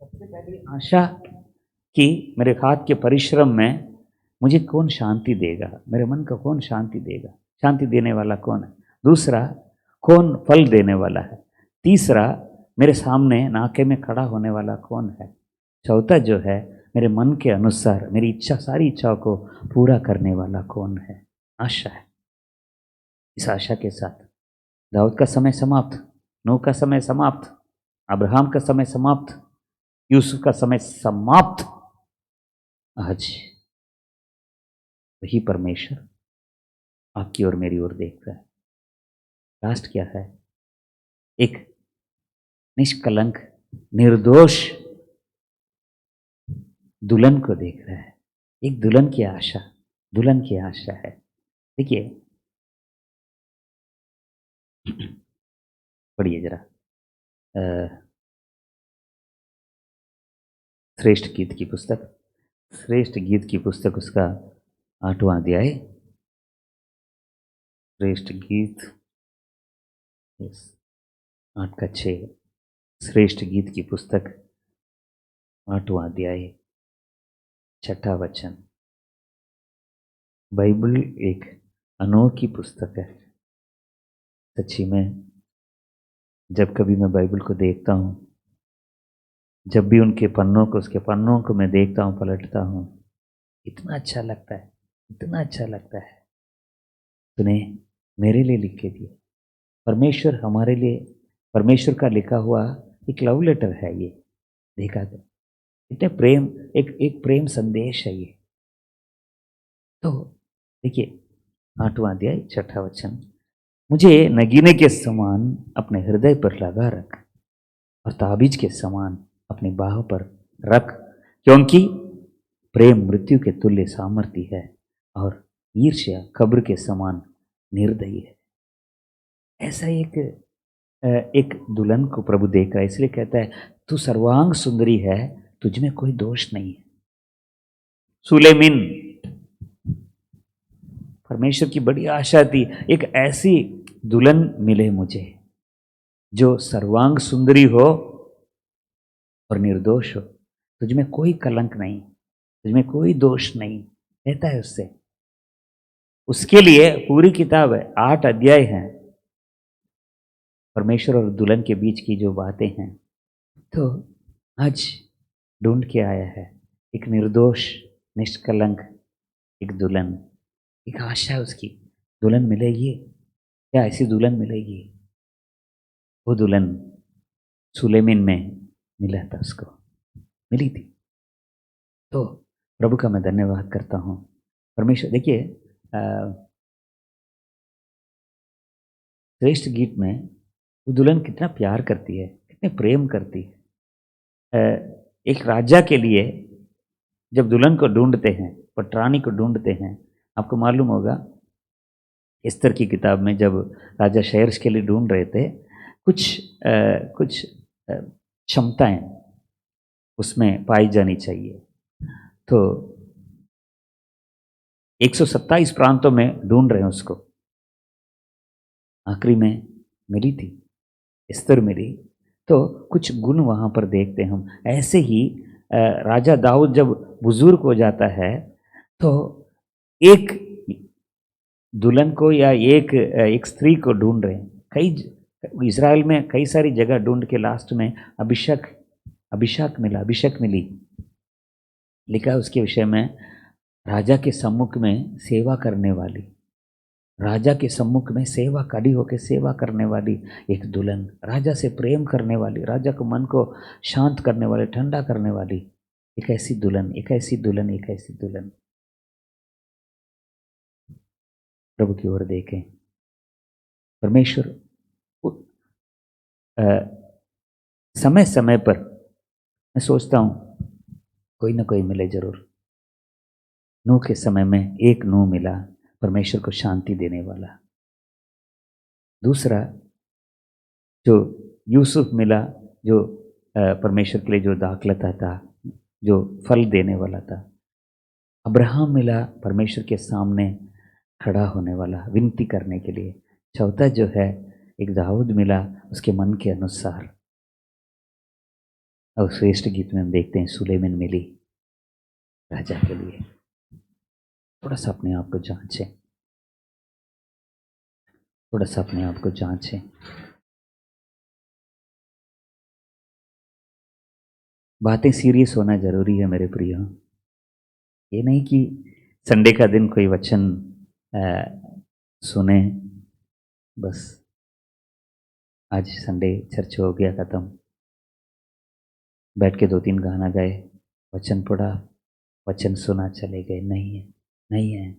सबसे पहली आशा कि मेरे हाथ के परिश्रम में मुझे कौन शांति देगा, मेरे मन को कौन शांति देगा, शांति देने वाला कौन है। दूसरा, कौन फल देने वाला है। तीसरा, मेरे सामने नाके में खड़ा होने वाला कौन है। चौथा जो है, मेरे मन के अनुसार मेरी इच्छा, सारी इच्छाओं को पूरा करने वाला कौन है। आशा है। इस आशा के साथ दाऊद का समय समाप्त, नूह का समय समाप्त, अब्राहम का समय समाप्त, यूसुफ का समय समाप्त। आज वही परमेश्वर आपकी और मेरी ओर देख रहा है। लास्ट क्या है? एक निष्कलंक, निर्दोष दुल्हन को देख रहा है। एक दुल्हन की आशा, दुल्हन की आशा है। देखिए, पढ़िए जरा श्रेष्ठ गीत की पुस्तक, श्रेष्ठ गीत की पुस्तक, उसका 8वां अध्याय। श्रेष्ठ गीत 8 का 6, श्रेष्ठ गीत की पुस्तक 8वां अध्याय 6ठा वचन। बाइबल एक अनोखी पुस्तक है। सच्ची में जब कभी मैं बाइबल को देखता हूँ, जब भी उनके पन्नों को, उसके पन्नों को मैं देखता हूँ, पलटता हूँ, इतना अच्छा लगता है, इतना अच्छा लगता है। तूने मेरे लिए लिख के दिए। परमेश्वर हमारे लिए, परमेश्वर का लिखा हुआ एक लव लेटर है ये। देखा तो इतने प्रेम, एक प्रेम संदेश है ये। तो देखिए, 8वां अध्याय 6ठा वचन। मुझे नगीने के समान अपने हृदय पर लगा रख और ताबीज के समान अपनी बाह पर रख, क्योंकि प्रेम मृत्यु के तुल्य सामर्थ्य है और ईर्ष्या कब्र के समान निर्दयी है। ऐसा एक दुल्हन को प्रभु देख रहा है, इसलिए कहता है तू सर्वांग सुंदरी है, तुझ में कोई दोष नहीं है। सुलेमिन, परमेश्वर की बड़ी आशा थी, एक ऐसी दुल्हन मिले मुझे जो सर्वांग सुंदरी हो और निर्दोष हो। तुझ में कोई कलंक नहीं, तुझ में कोई दोष नहीं, कहता है उससे। उसके लिए पूरी किताब है, 8 अध्याय हैं, परमेश्वर और दुल्हन के बीच की जो बातें हैं। तो आज ढूंढ के आया है एक निर्दोष, निष्कलंक एक दुल्हन। एक आशा है उसकी, दुल्हन मिलेगी, क्या ऐसी दुल्हन मिलेगी। वो दुल्हन सुलेमिन में मिला था, उसको मिली थी। तो प्रभु का मैं धन्यवाद करता हूँ। परमेश्वर, देखिए श्रेष्ठ गीत में वो दुल्हन कितना प्यार करती है, कितने प्रेम करती है। एक राजा के लिए जब दुल्हन को ढूंढते हैं, पटरानी को ढूंढते हैं, आपको मालूम होगा एस्तर की किताब में जब राजा शहर्ष के लिए ढूंढ रहे थे, कुछ क्षमताएं उसमें पाई जानी चाहिए। तो 127 प्रांतों में ढूंढ रहे हैं उसको, आखिरी में मिली थी, एस्तर मिली। तो कुछ गुण वहाँ पर देखते हैं हम। ऐसे ही राजा दाऊद जब बुजुर्ग हो जाता है, तो एक दुल्हन को या एक स्त्री को ढूंढ रहे हैं। कई इज़राइल में कई सारी जगह ढूंढ के लास्ट में अभिषेक मिली। लिखा है उसके विषय में, राजा के सम्मुख में सेवा करने वाली, राजा के सम्मुख में सेवा, खड़ी होकर सेवा करने वाली एक दुल्हन, राजा से प्रेम करने वाली, राजा को मन को शांत करने वाली, ठंडा करने वाली एक ऐसी दुल्हन, एक ऐसी दुल्हन, एक ऐसी दुल्हन। प्रभु की ओर देखें। परमेश्वर समय समय पर मैं सोचता हूँ कोई ना कोई मिले जरूर। नूह के समय में एक नूह मिला, परमेश्वर को शांति देने वाला। दूसरा जो यूसुफ मिला, जो परमेश्वर के लिए जो दाखलता था, जो फल देने वाला था। अब्राहम मिला, परमेश्वर के सामने खड़ा होने वाला, विनती करने के लिए। चौथा जो है एक दाऊद मिला, उसके मन के अनुसार। और श्रेष्ठ गीत में हम देखते हैं सुलेमान मिली राजा के लिए। थोड़ा सा अपने आप को जांचें, थोड़ा सा अपने आप को जांचें। बातें सीरियस होना जरूरी है मेरे प्रियो। ये नहीं कि संडे का दिन कोई वचन सुने, बस आज संडे चर्च हो गया खत्म, बैठ के 2-3 गाना गाए, वचन पढ़ा, वचन सुना, चले गए। नहीं है, नहीं है।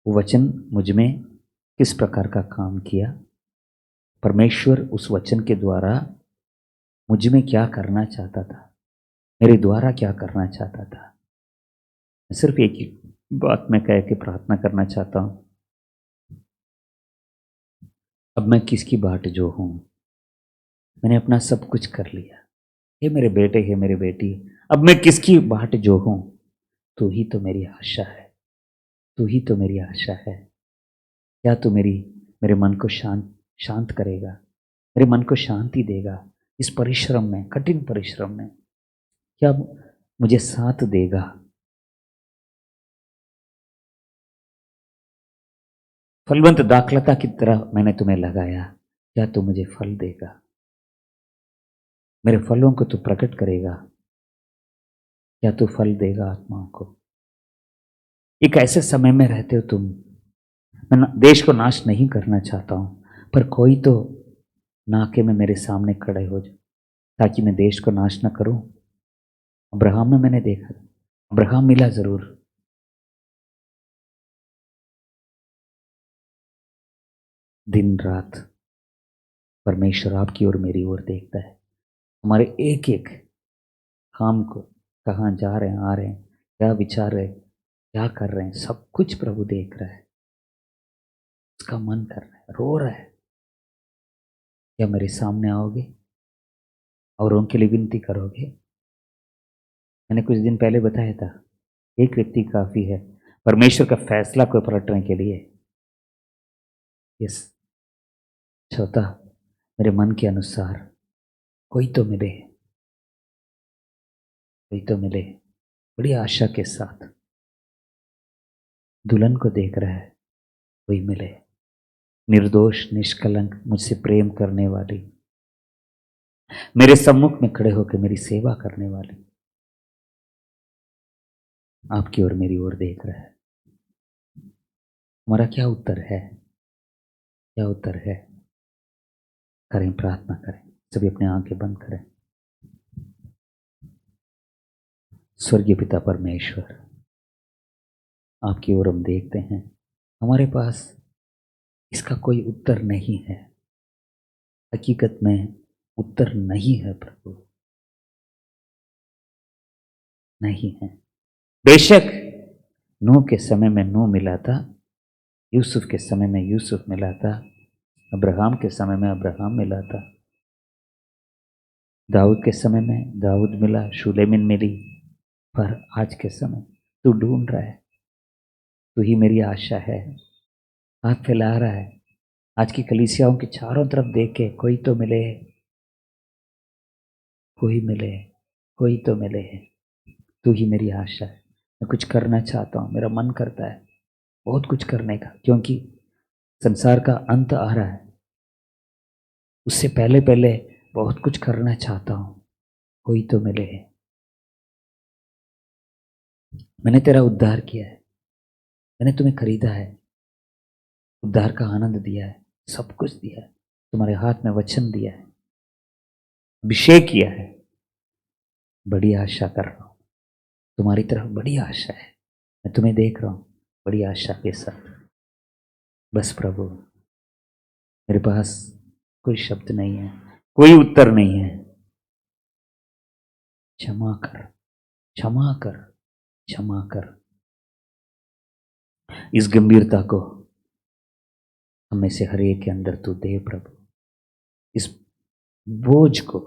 वो वचन मुझ में किस प्रकार का काम किया, परमेश्वर उस वचन के द्वारा मुझ में क्या करना चाहता था, मेरे द्वारा क्या करना चाहता था। सिर्फ एक ही बात मैं कह के प्रार्थना करना चाहता हूँ, अब मैं किसकी बाट जो हूँ। मैंने अपना सब कुछ कर लिया। हे मेरे बेटे, हे मेरी बेटी, अब मैं किसकी बाट जो हूँ। तू ही तो मेरी आशा है, तू ही तो मेरी आशा है। क्या तू मेरे मन को शांत करेगा, मेरे मन को शांति देगा इस परिश्रम में, कठिन परिश्रम में। क्या मुझे साथ देगा। फलवंत दाखलता की तरह मैंने तुम्हें लगाया, क्या तू मुझे फल देगा, मेरे फलों को तू प्रकट करेगा। क्या तू फल देगा आत्माओं को। एक ऐसे समय में रहते हो तुम। मैं देश को नाश नहीं करना चाहता हूँ, पर कोई तो नाके में मेरे सामने खड़े हो जाए ताकि मैं देश को नाश ना करूं। अब्राहम में मैंने देखा, अब्राहम मिला जरूर, दिन रात परमेश्वर आपकी ओर मेरी ओर देखता है। हमारे एक एक काम को, कहाँ जा रहे हैं, आ रहे हैं, क्या विचार रहे, क्या कर रहे हैं, सब कुछ प्रभु देख रहा है। उसका मन कर रहा है, रो रहा है, क्या मेरे सामने आओगे और उनके लिए विनती करोगे। मैंने कुछ दिन पहले बताया था, एक व्यक्ति काफी है परमेश्वर का फैसला को पलटने के लिए। यस, छोटा, मेरे मन के अनुसार कोई तो मिले, कोई तो मिले। बड़ी आशा के साथ दुल्हन को देख रहा है, कोई मिले, निर्दोष निष्कलंक मुझसे प्रेम करने वाली, मेरे सम्मुख में खड़े होकर मेरी सेवा करने वाली, आपकी ओर मेरी ओर देख रहा है। हमारा क्या उत्तर है, क्या उत्तर है। करें, प्रार्थना करें, सभी अपने आंखें बंद करें। स्वर्गीय पिता परमेश्वर, आपकी ओर हम देखते हैं, हमारे पास इसका कोई उत्तर नहीं है। हकीकत में उत्तर नहीं है प्रभु, नहीं है। बेशक नूह के समय में नूह मिला था, यूसुफ के समय में यूसुफ मिला था, अब्राहम के समय में अब्राहम मिला था, दाऊद के समय में दाऊद मिला, सुलेमान मिली। पर आज के समय तू ढूंढ रहा है, तू ही मेरी आशा है। हाथ फैला रहा है, आज की कलीसियाओं के चारों तरफ देख के कोई तो मिले, कोई मिले, कोई तो मिले। तू ही मेरी आशा है। मैं कुछ करना चाहता हूँ, मेरा मन करता है बहुत कुछ करने का, क्योंकि संसार का अंत आ रहा है। उससे पहले पहले बहुत कुछ करना चाहता हूँ, कोई तो मिले। मैंने तेरा उद्धार किया है, मैंने तुम्हें खरीदा है, उद्धार का आनंद दिया है, सब कुछ दिया है, तुम्हारे हाथ में वचन दिया है, अभिषेक किया है। बड़ी आशा कर रहा हूँ, तुम्हारी तरफ बड़ी आशा है। मैं तुम्हें देख रहा हूँ बड़ी आशा के साथ। बस प्रभु, मेरे पास कोई शब्द नहीं है, कोई उत्तर नहीं है। क्षमा कर, क्षमा कर, क्षमा कर। इस गंभीरता को हमें से हर एक के अंदर तू दे प्रभु। इस बोझ को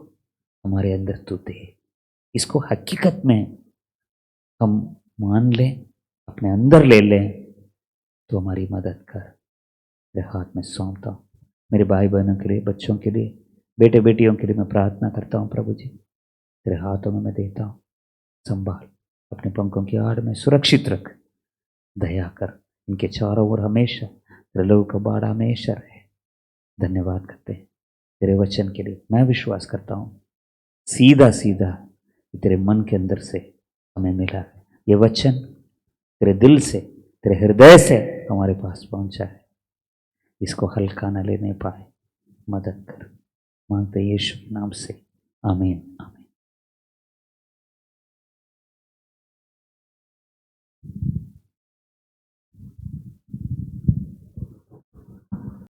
हमारे अंदर तू दे। इसको हकीकत में हम मान लें, अपने अंदर ले लें, तो हमारी मदद कर। तेरे हाथ में सौंपता हूँ। मेरे भाई बहनों के लिए, बच्चों के लिए, बेटे बेटियों के लिए मैं प्रार्थना करता हूँ प्रभु जी, तेरे हाथों में मैं देता हूँ। संभाल, अपने पंखों की आड़ में सुरक्षित रख। दया कर, इनके चारों ओर हमेशा तेरे लोगों का बाड़ा हमेशा रहे। धन्यवाद करते हैं तेरे वचन के लिए। मैं विश्वास करता हूँ सीधा सीधा तेरे मन के अंदर से हमें मिला है। ये वचन तेरे दिल से, तेरे हृदय से हमारे पास पहुंचा है। इसको हल्का न लेने पाए, मदद कर। मांगते यीशु के नाम से, आमीन, आमीन।